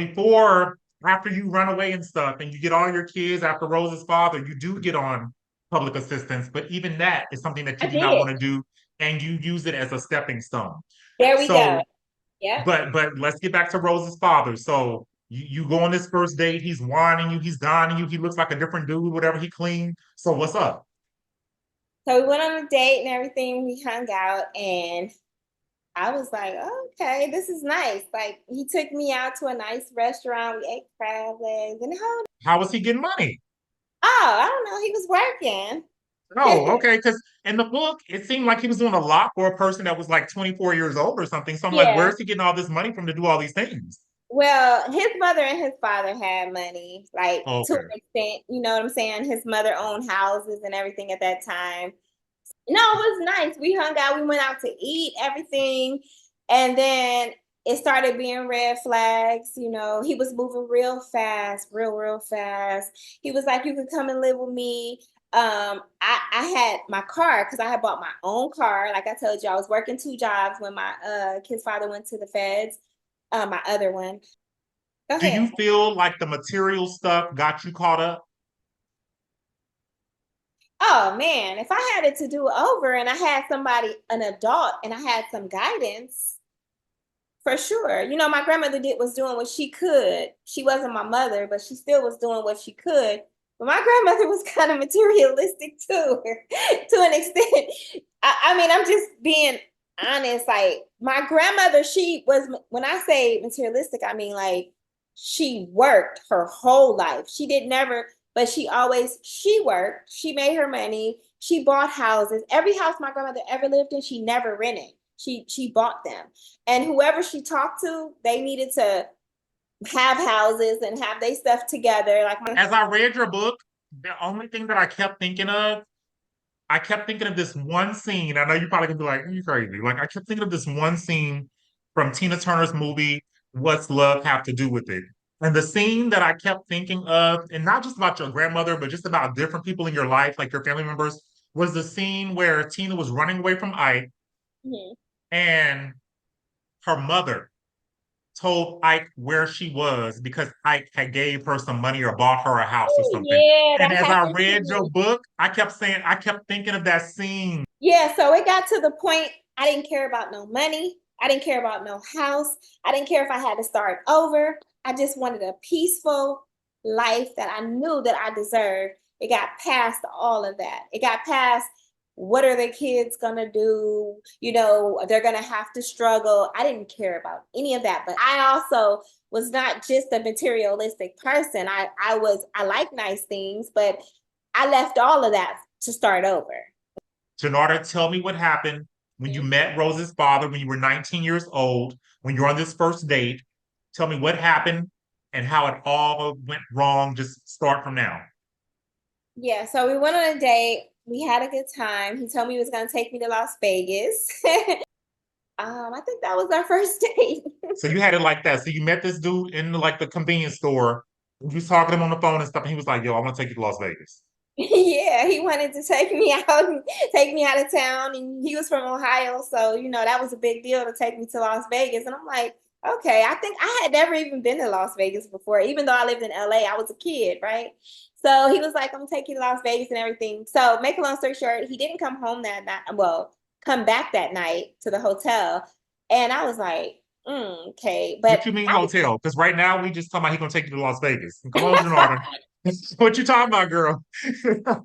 after you run away and stuff, and you get all your kids after Rose's father, you do get on public assistance. But even that is something that I you do not want did. to do, and you use it as a stepping stone. There we go. So, Yep. but let's get back to Rose's father. So you go on this first date, he's whining you, he's dining you, he looks like a different dude, whatever, he clean. So what's up? So we went on a date and everything. We hung out, and I was like, oh, okay, this is nice. Like he took me out to a nice restaurant. We ate crab legs and How was he getting money? I don't know. He was working. Oh, okay. Because in the book, it seemed like he was doing a lot for a person that was like 24 years old or something. So I'm like, Yeah. where's he getting all this money from to do all these things? Well, his mother and his father had money, like to an Okay. extent. You know what I'm saying? His mother owned houses and everything at that time. No, it was nice. We hung out. We went out to eat, everything. And then it started being red flags. He was moving real fast, real fast. He was like, you could come and live with me. I had my car because I had bought my own car. Like I told you, I was working two jobs when my kid's father went to the feds. My other one. Go Do you ahead. feel like the material stuff got you caught up? Oh man, if I had it to do over and I had somebody, an adult, and I had some guidance, for sure. You know, my grandmother was doing what she could. She wasn't my mother, but she still was doing what she could. But my grandmother was kind of materialistic too, to an extent. I mean, I'm just being honest. Like my grandmother, she was, when I say materialistic, I mean like she worked her whole life. She did never, but she worked. She made her money. She bought houses. Every house my grandmother ever lived in, she never rented. She bought them. And whoever she talked to, they needed to have houses and have their stuff together. Like As I read your book, the only thing that I kept thinking of this one scene. I know you're probably gonna be like, "You crazy?" Like I kept thinking of this one scene from Tina Turner's movie, "What's Love Have to Do with It?" And the scene that I kept thinking of, and not just about your grandmother, but just about different people in your life, like your family members, was the scene where Tina was running away from Ike, mhm. and her mother told Ike where she was because Ike had gave her some money or bought her a house or something. Yeah, And that as I happened to read your me. book, I kept thinking of that scene. Yeah, so it got to the point I didn't care about no money. I didn't care about no house. I didn't care if I had to start over. I just wanted a peaceful life that I knew that I deserved. It got past all of that. It got past what are the kids gonna do? You know, they're gonna have to struggle. I didn't care about any of that. But I also was not just a materialistic person. I like nice things, but I left all of that to start over. Jernada, tell me what happened when you met Rose's father when you were 19 years old, when you were on this first date. Tell me what happened and how it all went wrong. Just start from now. Yeah, so we went on a date. We had a good time. He told me he was going to take me to Las Vegas. I think that was our first date. So you had it like that. So you met this dude in like the convenience store. You was talking to him on the phone and stuff, and he was like, "Yo, I want to take you to Las Vegas." Yeah, he wanted to take me out and take me out of town. And he was from Ohio. So, you know, that was a big deal to take me to Las Vegas. And I'm like, okay, I think I had never even been to Las Vegas before, even though I lived in LA, I was a kid, right? So he was like, I'm gonna take you to Las Vegas and everything. So, make a long story short, he didn't come home that night. Well, come back that night to the hotel. And I was like, okay. But What you mean hotel? Because right now we just talking about he gonna take you to Las Vegas. Come on, Jernada. What you talking about, girl?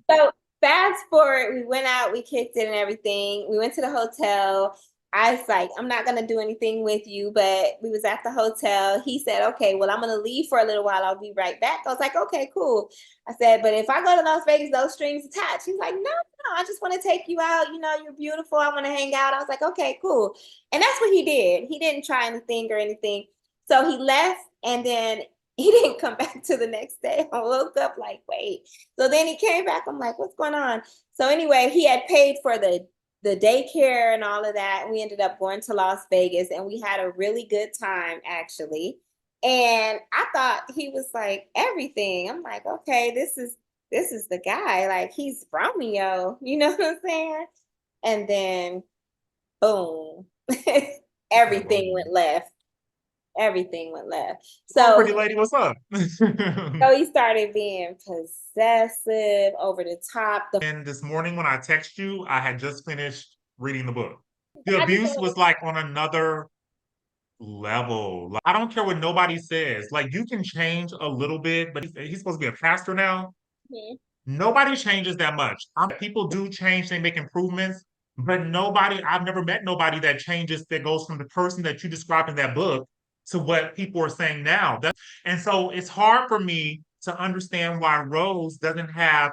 So fast forward, we went out, we kicked it and everything. We went to the hotel. I was like, I'm not gonna do anything with you, but we was at the hotel. He said, okay, well, I'm gonna leave for a little while. I'll be right back. I was like, okay, cool. I said, but if I go to Las Vegas, those strings attached. He's like, no, no, I just want to take you out. You know, you're beautiful. I want to hang out. I was like, okay, cool. And that's what he did. He didn't try anything or anything. So he left and then he didn't come back to the next day. I woke up like, wait. So then he came back. I'm like, what's going on? So anyway, he had paid for the daycare and all of that. And we ended up going to Las Vegas and we had a really good time actually. And I thought he was like everything. I'm like, okay, this is the guy. Like he's Romeo. You know what I'm saying? And then boom. Everything went left. Everything went left. Oh, So pretty lady, what's up? so he started being possessive, over the top. And this morning when I text you, I had just finished reading the book. The I just abuse don't was like on another level. Like, I don't care what nobody says. Like you can change a little bit, but he's supposed to be a pastor now. understand. Nobody changes that much. People do change, they make improvements, but I've never met nobody that changes, that goes from the person that you described in that book to what people are saying now. And so it's hard for me to understand why Rose doesn't have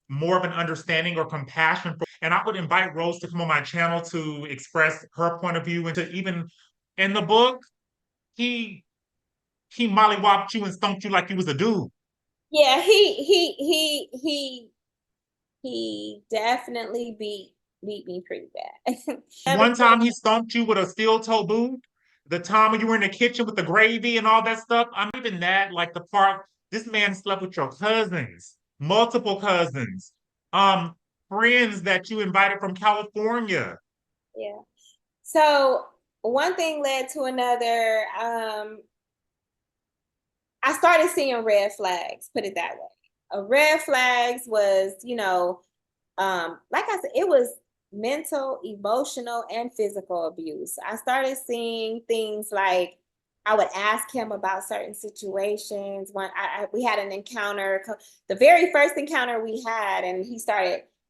more of an understanding or compassion for. And I would invite Rose to come on my channel to express her point of view and to even in the book, he he mollywopped you and stumped you like you was a dude. Yeah, he definitely beat me pretty bad. Never One time said he stomped you with a steel toe boot. The time when you were in the kitchen with the gravy and all that stuff. I'm even that, like the part this man slept with your cousins, multiple cousins, um, friends that you invited from California. yeah. So one thing led to another. I started seeing red flags, put it that way. A red flags was, you know, like I said, it was mental, emotional, and physical abuse. I started seeing things like I would ask him about certain situations. When we had an encounter, the very first encounter we had, and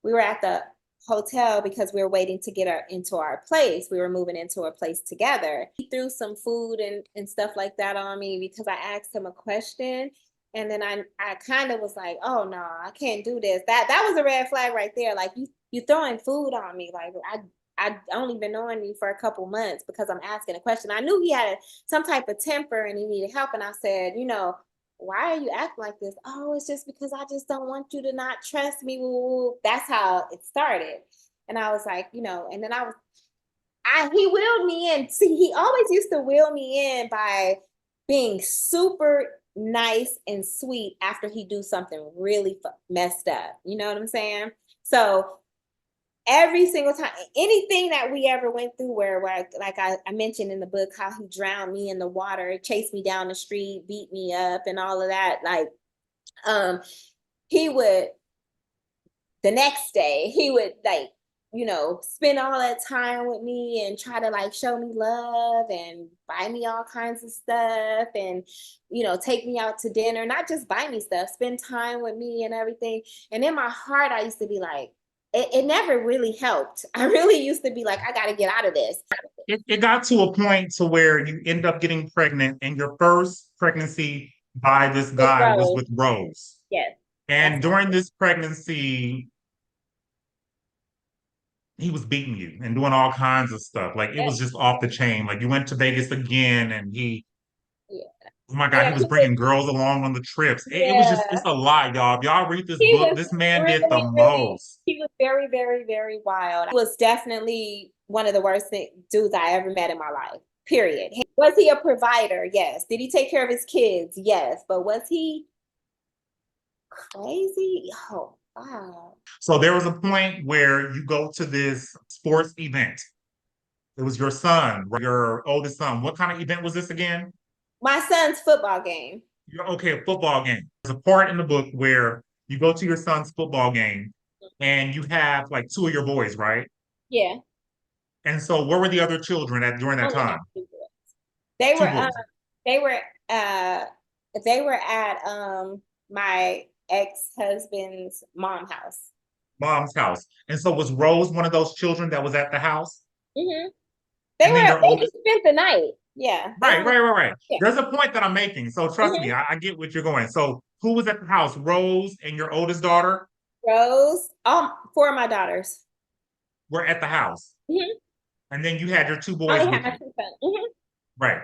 we were at the hotel because we were waiting to get into our place. We were moving into a place together. He threw some food and stuff like that on me because I asked him a question. And then I kind of was like, oh no, I can't do this. That was a red flag right there. Like you throwing food on me. Like I only been knowing you for a couple months because I'm asking a question. I knew he had some type of temper and he needed help. And I said, why are you acting like this? Oh, it's just because I just don't want you to not trust me. That's how it started. And I was like, and then he wheeled me in. See, he always used to wheel me in by being super nice and sweet after he do something really messed up. You know what I'm saying? So every single time, anything that we ever went through where like I mentioned in the book, how he drowned me in the water, chased me down the street, beat me up and all of that. Like, he would, the next day, he would like, spend all that time with me and try to like show me love and buy me all kinds of stuff and, take me out to dinner, not just buy me stuff, spend time with me and everything. And in my heart, I used to be like, it never really helped. I really used to be like, I got to get out of this. It got to a point to where you end up getting pregnant, and your first pregnancy by this guy was with Rose. Yes. And during this pregnancy, he was beating you and doing all kinds of stuff. Like, it was just off the chain. Like, you went to Vegas again, and oh my God, he was bringing girls along on the trips. It was just, it's a lot, y'all. If y'all read this book, this man did the most. He was very, very, very wild. He was definitely one of the worst dudes I ever met in my life, period. Was he a provider? Yes. Did he take care of his kids? Yes. But was he crazy? Oh, wow. So there was a point where you go to this sports event. It was your son, your oldest son. What kind of event was this again? My son's football game. Okay, a football game. There's a part in the book where you go to your son's football game and you have like two of your boys, right? Yeah. And so where were the other children during that time? They were they were at my ex-husband's mom's house. And so was Rose one of those children that was at the house? Mm-hmm. They just spent the night. Yeah. Right. Yeah. There's a point that I'm making. So trust me, I get what you're going. So who was at the house? Rose and your oldest daughter? Rose. Four of my daughters were at the house. Mm-hmm. And then you had your two boys with you. Mm-hmm. Right.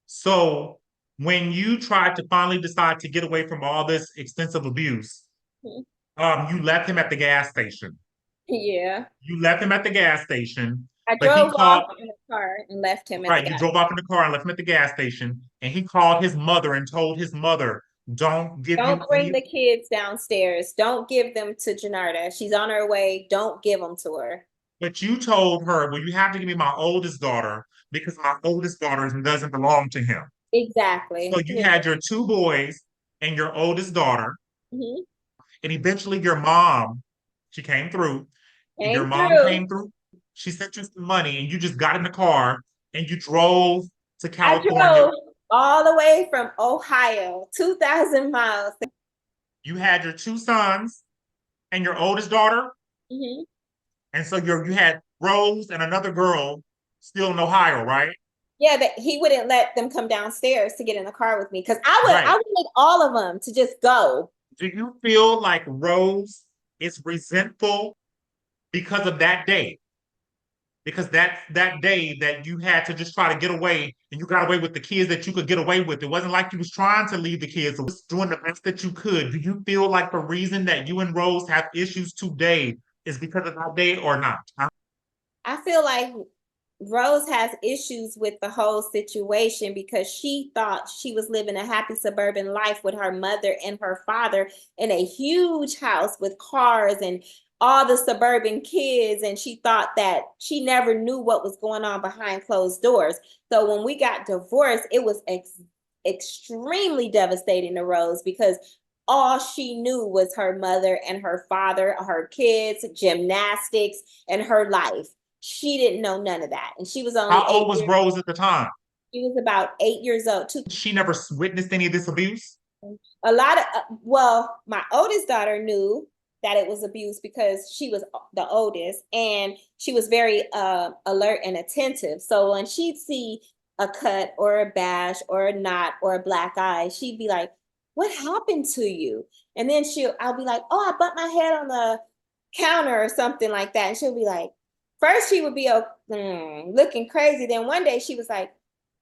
So when you tried to finally decide to get away from all this extensive abuse, you left him at the gas station. Yeah. You left him at the gas station. I drove off in the car and left him at the gas station. You drove off in the car and left him at the gas station. And he called his mother and told his mother, don't bring the kids downstairs. Don't give them to Jernada. She's on her way. Don't give them to her. But you told her, well, you have to give me my oldest daughter because my oldest daughter doesn't belong to him. Exactly. So you had your two boys and your oldest daughter. Mm-hmm. And eventually your mom, she came through. Came through. She sent you some money and you just got in the car and you drove to California. I drove all the way from Ohio, 2,000 miles. You had your two sons and your oldest daughter. Mm-hmm. And so you had Rose and another girl still in Ohio, right? Yeah, that he wouldn't let them come downstairs to get in the car with me because I wanted all of them to just go. Do you feel like Rose is resentful because of that day? Because that day that you had to just try to get away and you got away with the kids that you could get away with. It wasn't like you was trying to leave the kids. It was doing the best that you could. Do you feel like the reason that you and Rose have issues today is because of that day or not? I feel like Rose has issues with the whole situation because she thought she was living a happy suburban life with her mother and her father in a huge house with cars and all the suburban kids. And she thought that she never knew what was going on behind closed doors. So when we got divorced, it was extremely devastating to Rose because all she knew was her mother and her father, her kids, gymnastics, and her life. She didn't know none of that. And she was only How old was 8 years, Rose at the time? she was about 8 years old too. She never witnessed any of this abuse? A lot of, well, my oldest daughter knew that it was abuse because she was the oldest and she was very alert and attentive. So when she'd see a cut or a bash or a knot or a black eye, she'd be like, what happened to you? And then I'll be like, oh, I bumped my head on the counter or something like that. And she'll be like, first she would be looking crazy. Then one day she was like,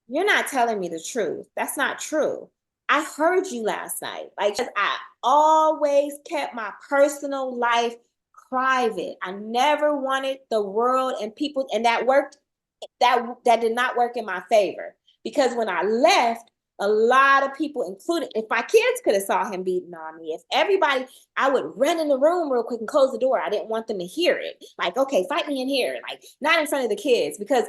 you're not telling me the truth. That's not true. I heard you last night. Like, I always kept my personal life private. I never wanted the world and people, and that worked, that did not work in my favor. Because when I left, a lot of people, including, if my kids could have saw him beating on me, if everybody, I would run in the room real quick and close the door. I didn't want them to hear it. Like, okay, fight me in here. Like, not in front of the kids, because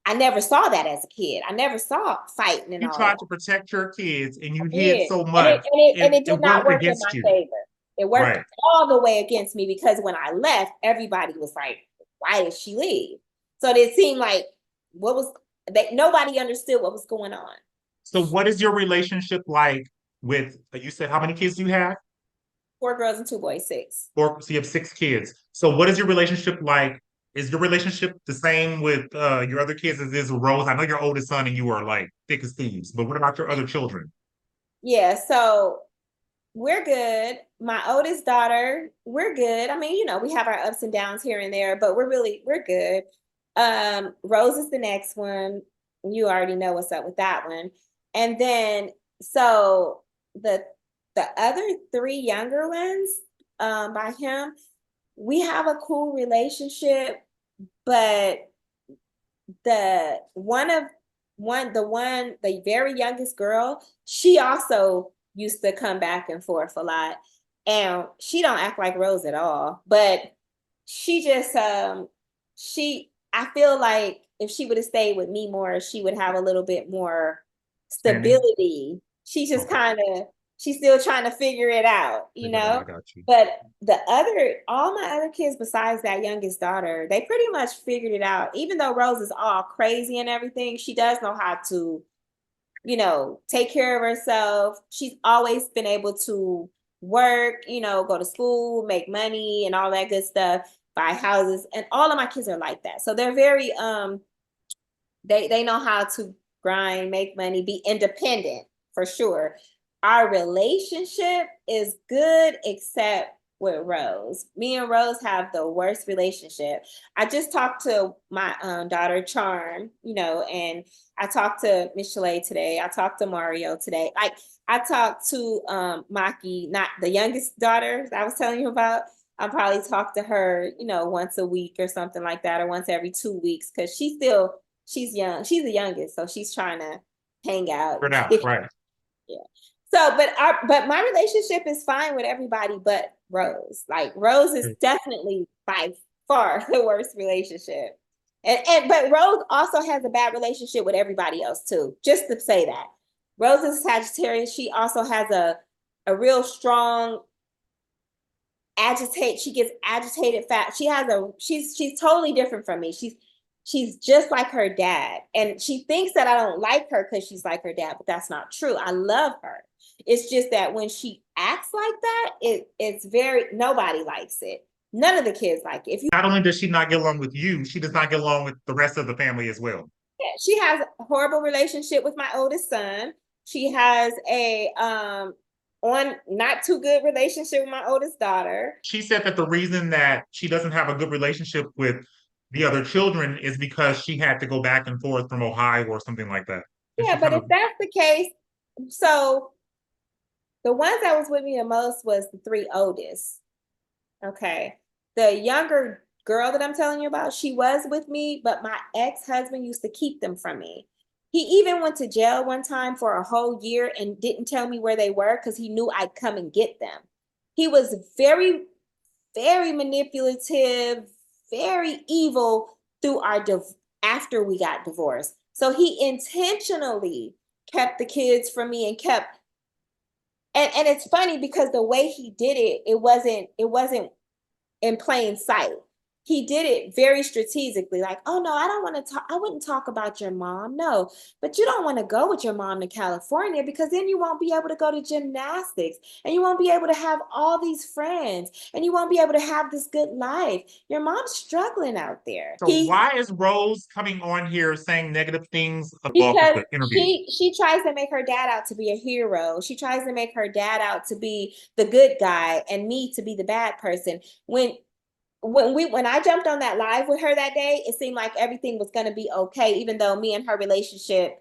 I never saw that as a kid. I never saw fighting and You all tried that. to protect your kids and you I hid did. so And much. it did It not worked work in against my you. favor. It worked Right. all the way against me, because when I left, everybody was like, why did she leave? So it seemed like nobody understood what was going on. So what is your relationship like with, you said how many kids do you have? 4 girls and 2 boys, 6. Or so you have 6 kids. So what is your relationship like? Is your relationship the same with your other kids as is with Rose? I know your oldest son and you are like thick as thieves, but what about your other children? Yeah, so we're good. My oldest daughter, we're good. I mean, we have our ups and downs here and there, but we're good. Rose is the next one. You already know what's up with that one. And then so the other 3 younger ones, by him, we have a cool relationship, but the very youngest girl, she also used to come back and forth a lot. And she don't act like Rose at all, but she just I feel like if she would have stayed with me more, she would have a little bit more Standing? stability. She's just Okay. she's still trying to figure it out, Figure it out. I got you. But all my other kids besides that youngest daughter, they pretty much figured it out. Even though Rose is all crazy and everything, she does know how to, take care of herself. She's always been able to work, go to school, make money and all that good stuff, buy houses. And all of my kids are like that. So they're very, they know how to grind, make money, be independent for sure. Our relationship is good except with Rose. Me and Rose have the worst relationship. I just talked to my daughter Charm, and I talked to Miss Chalet today. I talked to Mario today. Like, I talked to Maki, not the youngest daughter that I was telling you about. I probably talk to her, once a week or something like that, or once every 2 weeks, because she's young. She's the youngest, so she's trying to hang out. Figure it out. Right. Yeah. So, but my relationship is fine with everybody but Rose. Like, Rose is definitely by far the worst relationship. But Rose also has a bad relationship with everybody else too. Just to say that. Rose is Sagittarius. She also has a real strong she gets agitated fast. She's totally different from me. She's just like her dad. And she thinks that I don't like her because she's like her dad, but that's not true. I love her. It's just that when she acts like that, it's nobody likes it. None of the kids like it. If you Not only does she not get along with you, she does not get along with the rest of the family as well. She has a horrible relationship with my oldest son. She has a not too good relationship with my oldest daughter. She said that the reason that she doesn't have a good relationship with the other children is because she had to go back and forth from Ohio or something like that. Yeah, but if that's the case, so the ones that was with me the most was the 3 oldest. Okay. The younger girl that I'm telling you about, she was with me, but my ex-husband used to keep them from me. He even went to jail one time for a whole year and didn't tell me where they were because he knew I'd come and get them. He was very, very manipulative, very evil after we got divorced. So he intentionally kept the kids from me and kept And it's funny because the way he did it, it wasn't in plain sight. He did it very strategically, like, oh no, I don't want to talk, I wouldn't talk about your mom. No, but you don't want to go with your mom to California because then you won't be able to go to gymnastics and you won't be able to have all these friends and you won't be able to have this good life. Your mom's struggling out there. So why is Rose coming on here saying negative things about Because the interview? she tries to make her dad out to be a hero. She tries to make her dad out to be the good guy and me to be the bad person. When I jumped on that live with her that day, it seemed like everything was going to be okay, even though me and her relationship,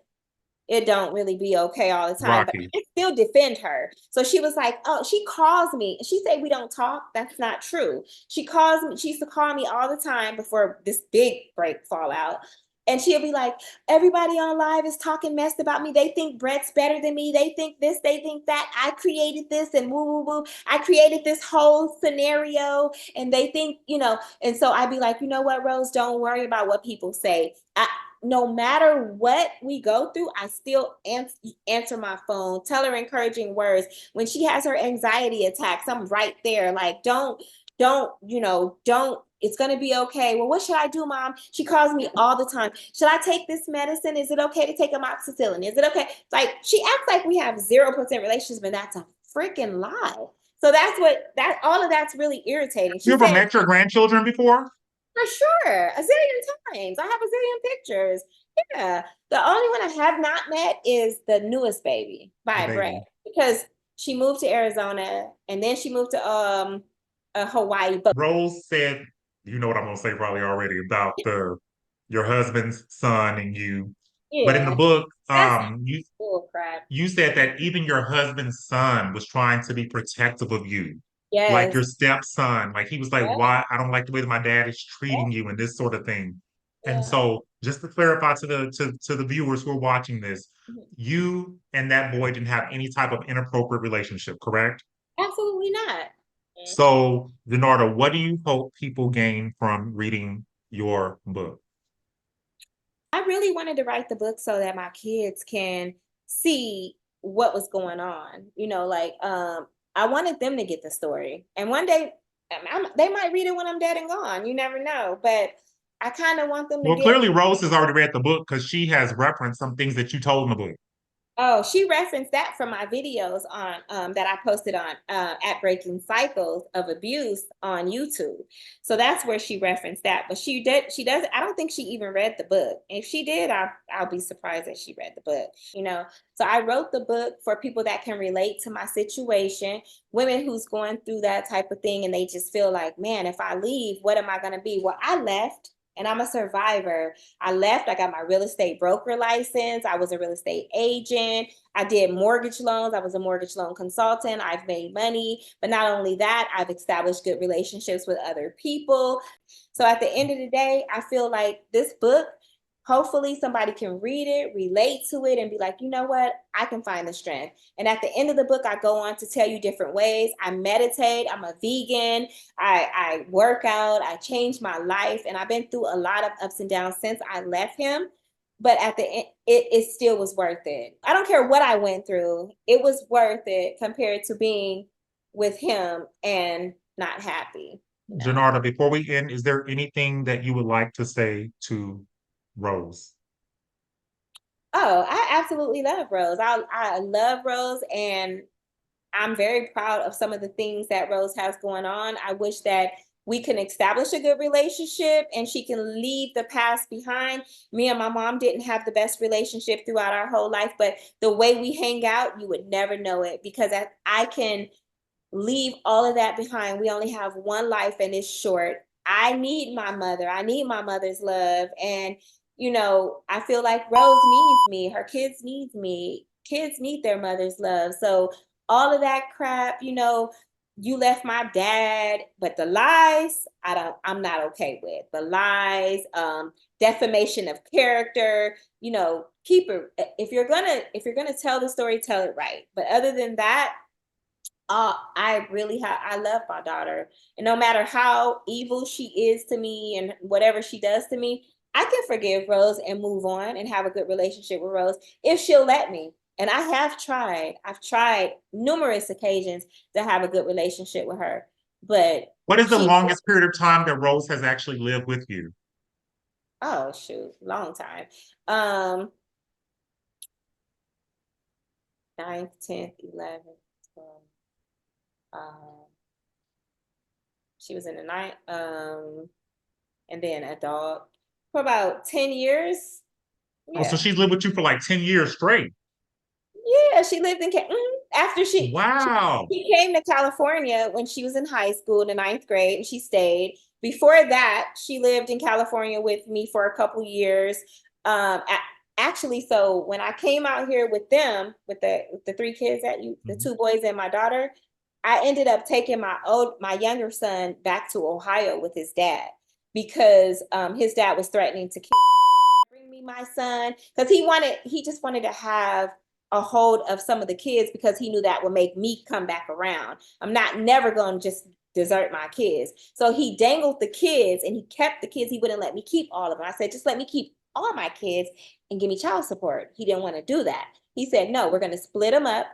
it don't really be okay all the time, but Rocky. I still defend her. So she was like, oh, she calls me. She said we don't talk. That's not true. She calls me. She used to call me all the time before this big break fallout. And she'll be like, everybody on live is talking mess about me. They think Brett's better than me. They think this, they think that. I created this and woo, woo, woo. I created this whole scenario. And they think, and so I'd be like, you know what, Rose, don't worry about what people say. No matter what we go through, I still answer my phone, tell her encouraging words. When she has her anxiety attacks, I'm right there. Like, don't, it's going to be okay. Well, what should I do, Mom? She calls me all the time. Should I take this medicine? Is it okay to take amoxicillin? Is it okay? Like, she acts like we have 0% relationships, but that's a freaking lie. So all of that's really irritating. You ever met your grandchildren before? For sure, a zillion times. I have a zillion pictures. Yeah. The only one I have not met is the newest baby by Brett, because she moved to Arizona and then she moved to Hawaii. But Rose said, you know what I'm gonna say probably already about your husband's son and you. yeah, But in the book, that's bull crap. you said that even your husband's son was trying to be protective of you. Like Yes. your stepson. Like he was like, Yeah. why I don't like the way that my dad is Yeah. treating you and this sort of thing. And Yeah. so just to clarify to the viewers who are watching this, Mhm. you and that boy didn't have any type of inappropriate relationship, correct? Absolutely not. So, Jernada, what do you hope people gain from reading your book? I really wanted to write the book so that my kids can see what was going on. I wanted them to get the story. And one day they might read it when I'm dead and gone. You never know. But I kind of want them to Well, get. clearly Rose has already read the book because she has referenced some things that you told in the book. Oh, she referenced that from my videos on that I posted on at Breaking Cycles of Abuse on YouTube. So that's where she referenced that. But she does I don't think she even read the book. If she did, I'll be surprised that she read the book. So I wrote the book for people that can relate to my situation, women who's going through that type of thing and they just feel like, man, if I leave, what am I going to be? Well, I left and I'm a survivor. I left. I got my real estate broker license. I was a real estate agent. I did mortgage loans. I was a mortgage loan consultant. I've made money. But not only that, I've established good relationships with other people. So at the end of the day, I feel like this book, hopefully somebody can read it, relate to it, and be like, you know what? I can find the strength. And at the end of the book, I go on to tell you different ways. I meditate. I'm a vegan. I work out. I changed my life. And I've been through a lot of ups and downs since I left him. But at the end, it still was worth it. I don't care what I went through. It was worth it compared to being with him and not happy. Jernada, before we end, is there anything that you would like to say to Rose? Oh, I absolutely love Rose. I love Rose, and I'm very proud of some of the things that Rose has going on. I wish that we can establish a good relationship and she can leave the past behind. Me and my mom didn't have the best relationship throughout our whole life, but the way we hang out, you would never know it because I can leave all of that behind. We only have one life and it's short. I need my mother. I need my mother's love. And, I feel like Rose needs me. Her kids need me. Kids need their mother's love. So all of that crap, you left my dad, but the lies, I'm not okay with. The lies, defamation of character, keep it. If you're gonna tell the story, tell it right. But other than that, I love my daughter. And no matter how evil she is to me and whatever she does to me, I can forgive Rose and move on and have a good relationship with Rose if she'll let me. And I've tried numerous occasions to have a good relationship with her, but What is the she, longest period of time that Rose has actually lived with you? oh shoot, long time. Um, 9th, 10th, 11th, 12th. She was in the night, and then a dog for about 10 years. Oh, so Yeah. she's lived with you for like 10 years straight. Yeah, she lived in after Wow. she came to California when she was in high school in the 9th grade, and she stayed. Before that, she lived in California with me for a couple years. Actually, so when I came out here with them, with the three kids the two boys and my daughter, I ended up taking my younger son back to Ohio with his dad because his dad was threatening to bring me my son because he just wanted to have a hold of some of the kids because he knew that would make me come back around. I'm not never going to just desert my kids. So he dangled the kids and he kept the kids. He wouldn't let me keep all of them. I said, just let me keep all my kids and give me child support. He didn't want to do that. He said, no, we're going to split them up.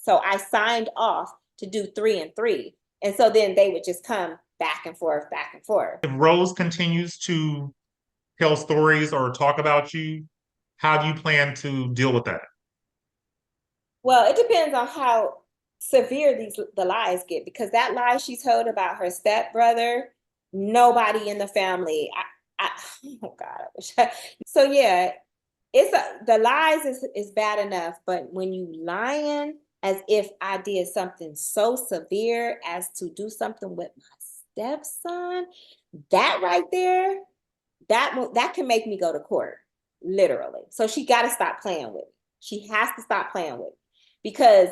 So I signed off to do 3 and 3. And so then they would just come back and forth, back and forth. If Rose continues to tell stories or talk about you, how do you plan to deal with that? Well, it depends on how severe the lies get, because that lie she told about her stepbrother, nobody in the family. Oh God, I wish. So yeah, the lies is bad enough, but when you lying as if I did something so severe as to do something with my stepson, that right there, that can make me go to court, literally. So she got to stop playing with me. She has to stop playing with me because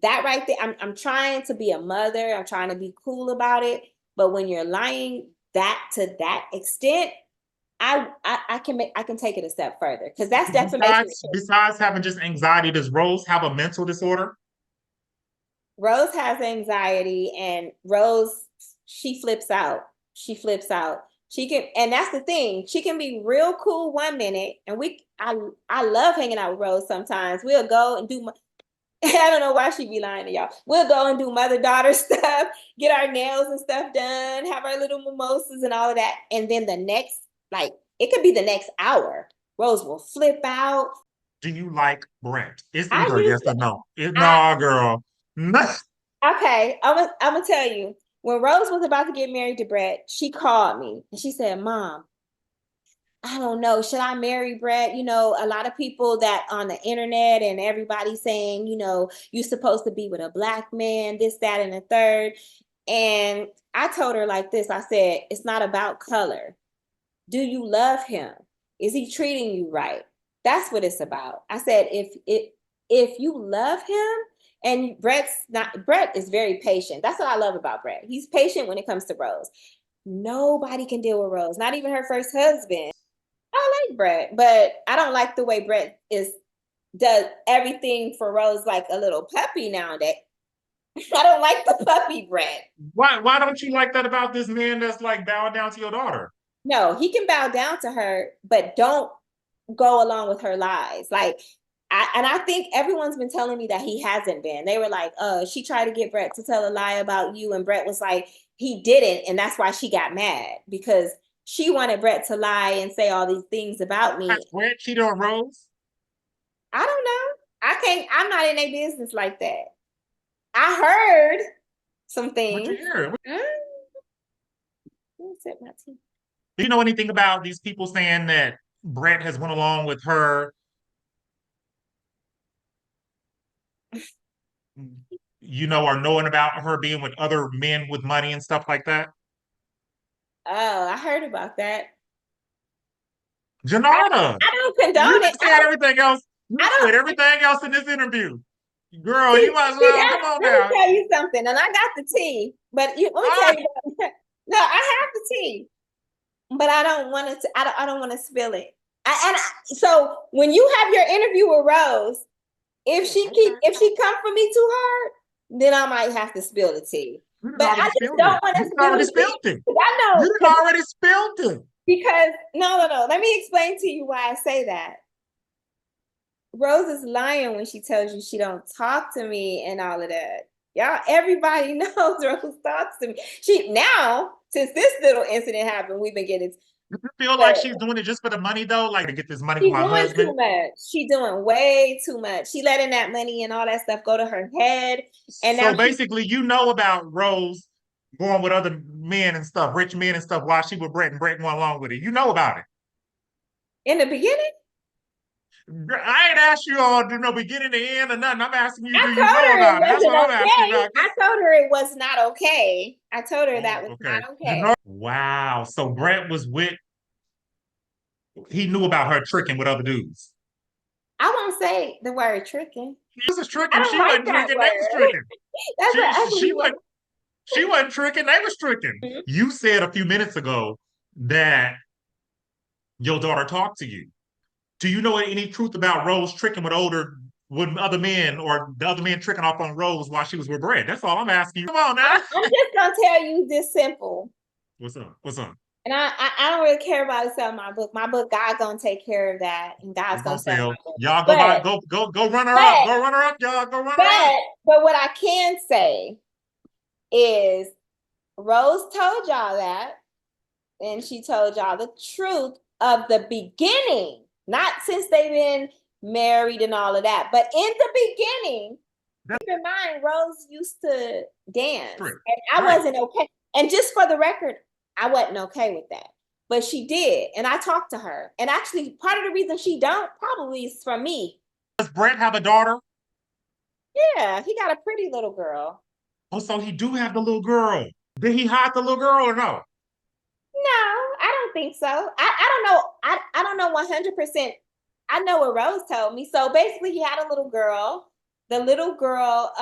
that right there, I'm trying to be a mother. I'm trying to be cool about it. But when you're lying that to that extent, I can take it a step further because that's defamation. Besides having just anxiety, does Rose have a mental disorder? Rose has anxiety, and Rose, she flips out. She flips out. She can, and that's the thing. She can be real cool one minute, and I love hanging out with Rose sometimes. We'll go and do I don't know why she be lying to y'all. We'll go and do mother-daughter stuff, get our nails and stuff done, have our little mimosas and all of that. And then the next, like, it could be the next hour, Rose will flip out. Do you like Brent? It's I either yes used to, or no. I No, girl. No. Okay, I'm gonna tell you. When Rose was about to get married to Brett, she called me and she said, "Mom, I don't know. Should I marry Brett? You know, a lot of people that on the internet and everybody saying, you know, you're supposed to be with a black man, this, that, and the third." And I told her like this. I said, "It's not about color. Do you love him? Is he treating you right? That's what it's about." I said, if you love him, and Brett is very patient. That's what I love about Brett. He's patient when it comes to Rose. Nobody can deal with Rose, not even her first husband. I like Brett, but I don't like the way Brett does everything for Rose like a little puppy nowadays. I don't like the puppy Brett. Why don't you like that about this man that's like bowing down to your daughter? No, he can bow down to her, but don't go along with her lies. Like, I think everyone's been telling me that he hasn't been. They were like, she tried to get Brett to tell a lie about you, and Brett was like, he didn't, and that's why she got mad because she wanted Brett to lie and say all these things about me. Has Brent cheated on Rose? I don't know. I'm not in a business like that. I heard some What you things. hear? Mm, sip my tea. Do you know anything about these people saying that Brent has went along with her, or knowing about her being with other men with money and stuff like that? Oh, I heard about that. Jernada, I don't you condone it. just said everything else. You I said don't everything else in this interview. Girl, see, you might as see well that. come on Let me now. tell you something, and I got the tea, but let me tell Ah, you. No, I have the tea, but I don't want it to. I don't want to spill it. So when you have your interview with Rose, okay. if she come for me too hard, then I might have to spill the tea. You done But I already just spilled don't it. want to You done spill already the tea spilled it. because I know You done already spilled it. because no. Let me explain to you why I say that. Rose is lying when she tells you she don't talk to me and all of that. Y'all, everybody knows Rose talks to me. She now, since this little incident happened, we've been getting. Do you feel like But she's doing it just for the money though? Like to get this money for she my doing husband? too much. She doing way too much. She letting that money and all that stuff go to her head. And now So basically, you know about Rose going with other men and stuff, rich men and stuff, while she with Brett and Brett going along with it. You know about it. in the beginning, I ain't asked you all to no beginning to end or nothing. I'm asking you, I do you told know her it about it? That's wasn't what I'm asking okay. about. I told her it was not okay. I told her that Oh, was okay. not You okay. know, wow. So Brett was with, he knew about her tricking with other dudes. I won't say the word tricking. He was I tricking. don't She like wasn't that tricking. They was word. tricking. That's an ugly word. She wasn't tricking. They was tricking. You said a few minutes ago that your daughter talked to you. Do you know any truth about Rose tricking with other men, or the other men tricking off on Rose while she was with Brett? That's all I'm asking you. Come on now. I'm just gonna tell you this simple. What's up? What's up? And I don't really care about selling my book. My book, God's gonna take care of that, and God's It's gonna gonna sell sell. my book. Y'all go buy, But go run her up. but Go run her up, y'all. Go run her up. but but what I can say is Rose told y'all that, and she told y'all the truth of the beginning, not since they've been married and all of that, but in the beginning. Keep in mind, Rose used to dance, Trick. and I Right. wasn't okay. And just for the record, I wasn't okay with that. But she did, and I talked to her. And actually, part of the reason she don't probably is from me. Does Brett have a daughter? Yeah, he got a pretty little girl. Oh, so he do have the little girl. Did he hide the little girl or no? No, I don't think so. I don't know. I don't know 100%. I know what Rose told me. So basically, he had a little girl. The little girl,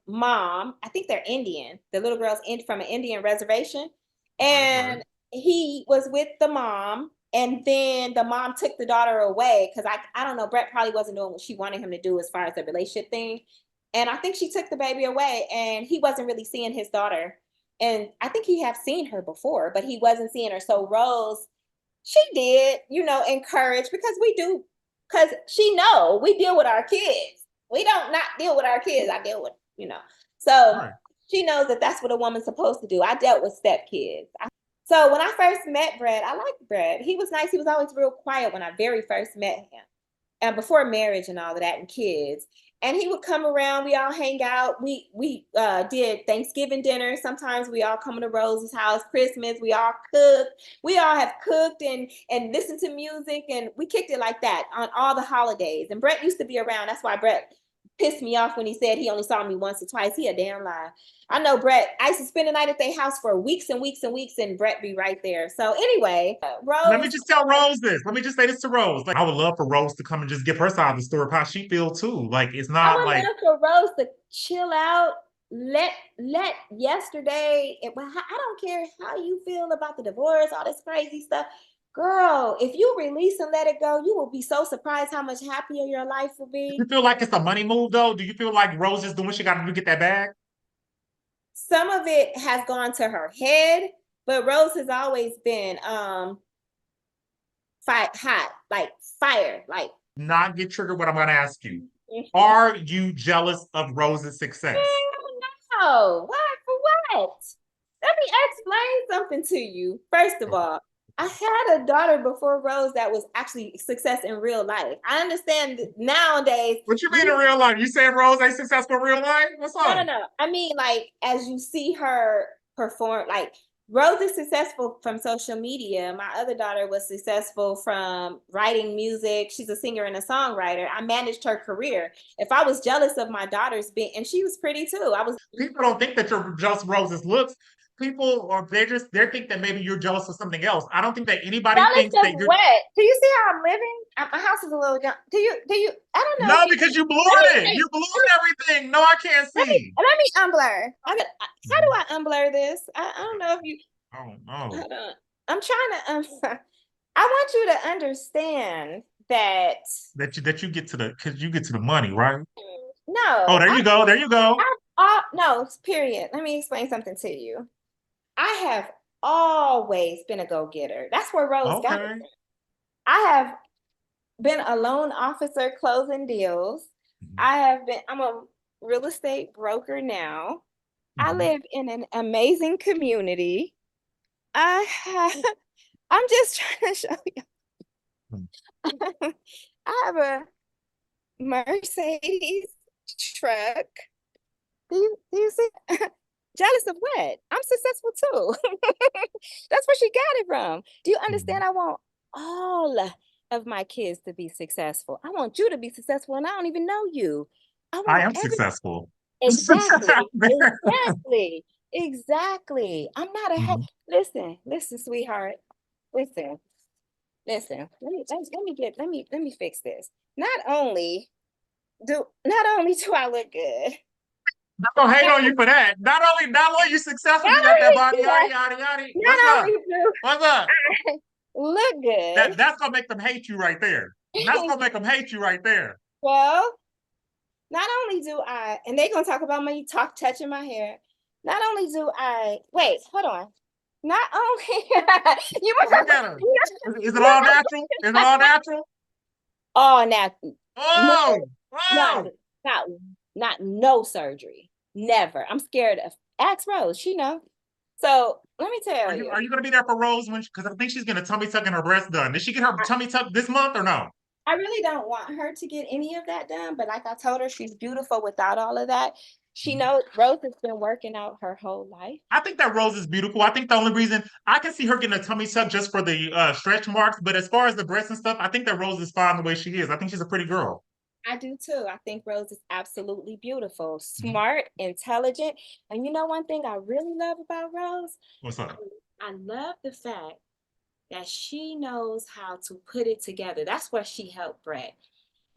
mom, I think they're Indian. The little girl's from an Indian reservation. And Right. he was with the mom. And then the mom took the daughter away because I don't know, Brett probably wasn't doing what she wanted him to do as far as the relationship thing. And I think she took the baby away and he wasn't really seeing his daughter. And I think he have seen her before, but he wasn't seeing her. So Rose, she did, encourage because we do, because she know we deal with our kids. We don't not deal with our kids. I deal with. So Right. she knows that that's what a woman's supposed to do. I dealt with stepkids. So when I first met Brett, I liked Brett. He was nice. He was always real quiet when I very first met him. And before marriage and all of that and kids. And he would come around, we all hang out. We did Thanksgiving dinner. Sometimes we all come to Rose's house, Christmas, we all cooked. We all have cooked and listened to music, and we kicked it like that on all the holidays. And Brett used to be around. That's why Brett pissed me off when he said he only saw me once or twice. He a damn lie. I know Brett. I used to spend the night at their house for weeks and weeks and weeks, and Brett be right there. So anyway, Rose. Let me just tell Rose this. Let me just say this to Rose. Like, I would love for Rose to come and just give her side of the story of how she feel too. Like, it's I not would like love for Rose to chill out. Let yesterday. I don't care how you feel about the divorce, all this crazy stuff. Girl, if you release and let it go, you will be so surprised how much happier your life will do be. you feel like it's a money move though? Do you feel like Rose is doing what she got to do to get that bag? Some of it has gone to her head, but Rose has always been hot, like fire, like Not get triggered what I'm gonna ask you. Are you jealous of Rose's success? no. What for what? Let me explain something to you. First of all, I had a daughter before Rose that was actually success in real life. I understand that nowadays. What you mean in real life? You saying Rose ain't successful in real life? What's up? No. I mean, like, as you see her perform, like, Rose is successful from social media. My other daughter was successful from writing music. She's a singer and a songwriter. I managed her career. If I was jealous of my daughter's being, and she was pretty too. People don't think that you're jealous of Rose's looks. People, or they think that maybe you're jealous of something else. I don't think that anybody Jealous thinks of that you're. what? Do you see how I'm living? My house is a little junk. Do you? I don't know. No, because you blew it. You blew everything. No, I can't see. Let me unblur. How do I unblur this? I don't know if you. Oh no. Hold on. I'm trying to. I want you to understand that. That you get to the because you get to the money, right? Oh, No, there you go. There you go. no. Period. Let me explain something to you. I have always been a go-getter. That's where Rose got it Okay. from. I have been a loan officer closing deals. I'm a real estate broker now. I live in an amazing community. I have, I'm just trying to show you. I have a Mercedes truck. Do you see? Jealous of what? I'm successful too. That's where she got it from. Do you understand? I want all of my kids to be successful. I want you to be successful, and I don't even know you. I I want am every successful. exactly, exactly, exactly. I'm not a Mhm. listen, sweetheart. Listen, listen. Let me fix this. Not only do I look good, I'm gonna hate not, on you for that. Not only you successful, not you got that only body, do I yada yada yada. What's not up? only do What's up? I look good. That's gonna make them hate you right there. That's gonna make them hate you right there. Well, not only do I, and they're gonna talk about me touching my hair. Not only do I wait, hold on. Not only you Oh, look at her. Is it all natural? Is it all natural? oh now no Oh, not oh. not not no surgery. Never. I'm scared of ask Rose, she know. So let me tell you. Are you gonna be there for Rose when? Because I think she's gonna tummy tucking her breast done. Did she get her tummy tuck this month or no? I really don't want her to get any of that done, but like I told her, she's beautiful without all of that. She knows Rose has been working out her whole life. I think that Rose is beautiful. I think the only reason I can see her getting a tummy tuck just for the stretch marks, but as far as the breasts and stuff, I think that Rose is fine the way she is. I think she's a pretty girl. I do too. I think Rose is absolutely beautiful, smart, intelligent. And you know one thing I really love about Rose? What's up? I love the fact that she knows how to put it together. That's where she helped Brett.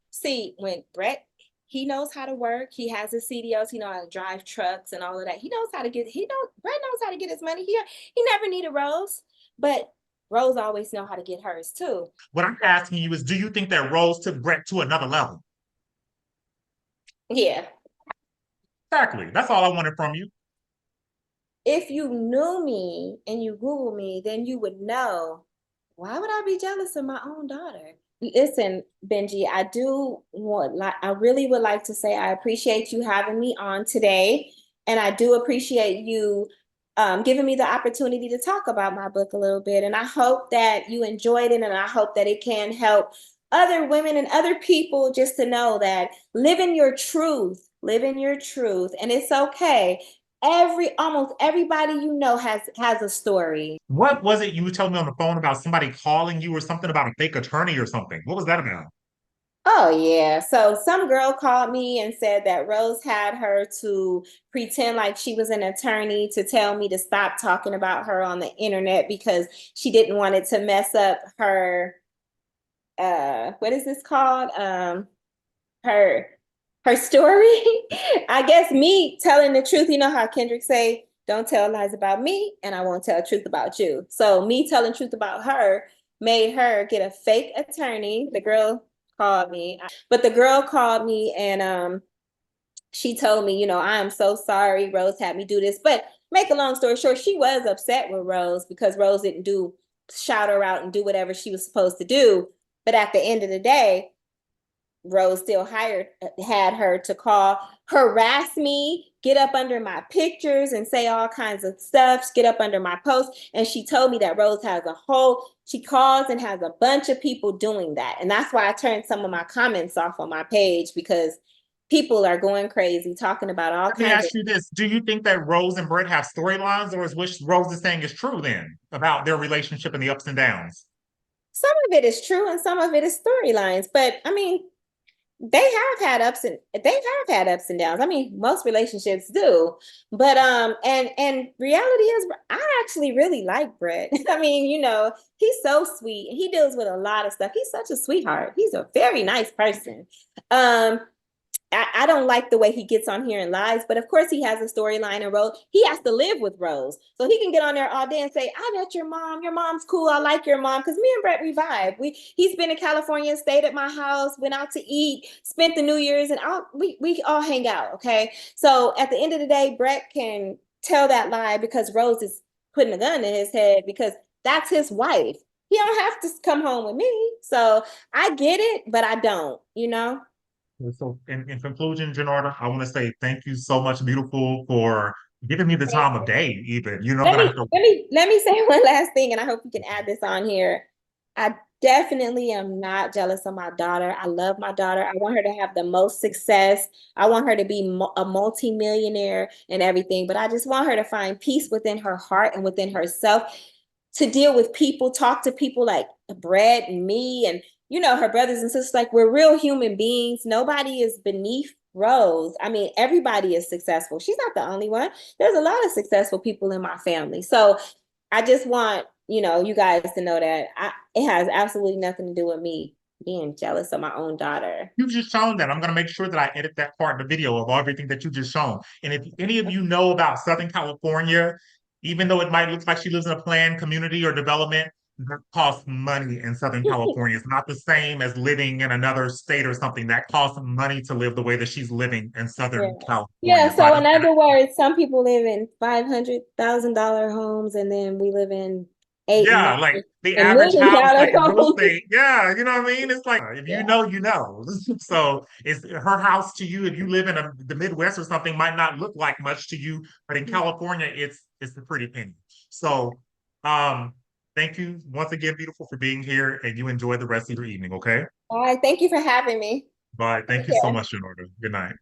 See, when Brett, he knows how to work. He has his CDOs. He knows how to drive trucks and all of that. Brett knows how to get his money. He never needed Rose, but Rose always know how to get hers too. What I'm asking you is, do you think that Rose took Brett to another level? Yeah. Exactly. That's all I wanted from you. If you knew me and you Google me, then you would know why would I be jealous of my own daughter? Listen, Benji, I really would like to say I appreciate you having me on today. And I do appreciate you giving me the opportunity to talk about my book a little bit. And I hope that you enjoyed it, and I hope that it can help other women and other people just to know that live in your truth, and it's okay. Almost everybody you know has a story. What was it you were telling me on the phone about somebody calling you or something about a fake attorney or something? What was that about? Oh yeah. So some girl called me and said that Rose had her to pretend like she was an attorney to tell me to stop talking about her on the internet because she didn't want it to mess up her what is this called? Her her story. I guess me telling the truth, you know how Kendrick say, don't tell lies about me and I won't tell the truth about you. So me telling truth about her made her get a fake attorney. The girl called me, but the girl called me and she told me, I am so sorry. Rose had me do this. But make a long story short, she was upset with Rose because Rose didn't shout her out and do whatever she was supposed to do. But at the end of the day, Rose still had her to call, harass me, get up under my pictures and say all kinds of stuff, get up under my posts. And she told me that Rose she calls and has a bunch of people doing that. And that's why I turned some of my comments off on my page because people are going crazy talking about all Let me kinds of. ask you this. Do you think that Rose and Brett have storylines, or is what Rose is saying is true then about their relationship and the ups and downs? Some of it is true and some of it is storylines. But I mean, they've had ups and downs. I mean, most relationships do. But and reality is I actually really like Brett. I mean, he's so sweet. He deals with a lot of stuff. He's such a sweetheart. He's a very nice person. Um I don't like the way he gets on here and lies, but of course he has a storyline and Rose. He has to live with Rose. So he can get on there all day and say, I met your mom. Your mom's cool. I like your mom. Because me and Brett revive. He's been in California, stayed at my house, went out to eat, spent the New Year's, and we all hang out. Okay. So at the end of the day, Brett can tell that lie because Rose is putting a gun in his head because that's his wife. he don't have to come home with me. So I get it, but I don't, you know? So in conclusion, Jenarda, I want to say thank you so much, beautiful, for giving me the time of day, even. You know, I'm Let gonna me have to. let me say one last thing, and I hope you can add this on here. I definitely am not jealous of my daughter. I love my daughter. I want her to have the most success. I want her to be a multimillionaire and everything, but I just want her to find peace within her heart and within herself to deal with people, talk to people like Brett and me and her brothers and sisters. Like, we're real human beings. Nobody is beneath Rose. I mean, everybody is successful. She's not the only one. There's a lot of successful people in my family. So I just want, you guys to know that it has absolutely nothing to do with me being jealous of my own daughter. You've just shown that. I'm going to make sure that I edit that part in the video of everything that you just shown. And if any of you know about Southern California, even though it might look like she lives in a planned community or development, that costs money in Southern California. It's not the same as living in another state or something. That costs money to live the way that she's living in Yeah. Southern Yeah. California. So I So in just, other words, some people live in $500,000 homes, and then we live in eight and yeah, nine like the and average million house, like dollar in real homes. estate. Yeah, you know what I mean? It's like if you Yeah. know, you know. So it's her house to you. If you live in the Midwest or something, might not look like much to you, but in California, it's a pretty penny. So, um, thank you once again, beautiful, for being here, and you enjoy the rest of your evening. Okay. All right. Thank you for having me. Bye. Take Thank you so care. much, in order. Good night.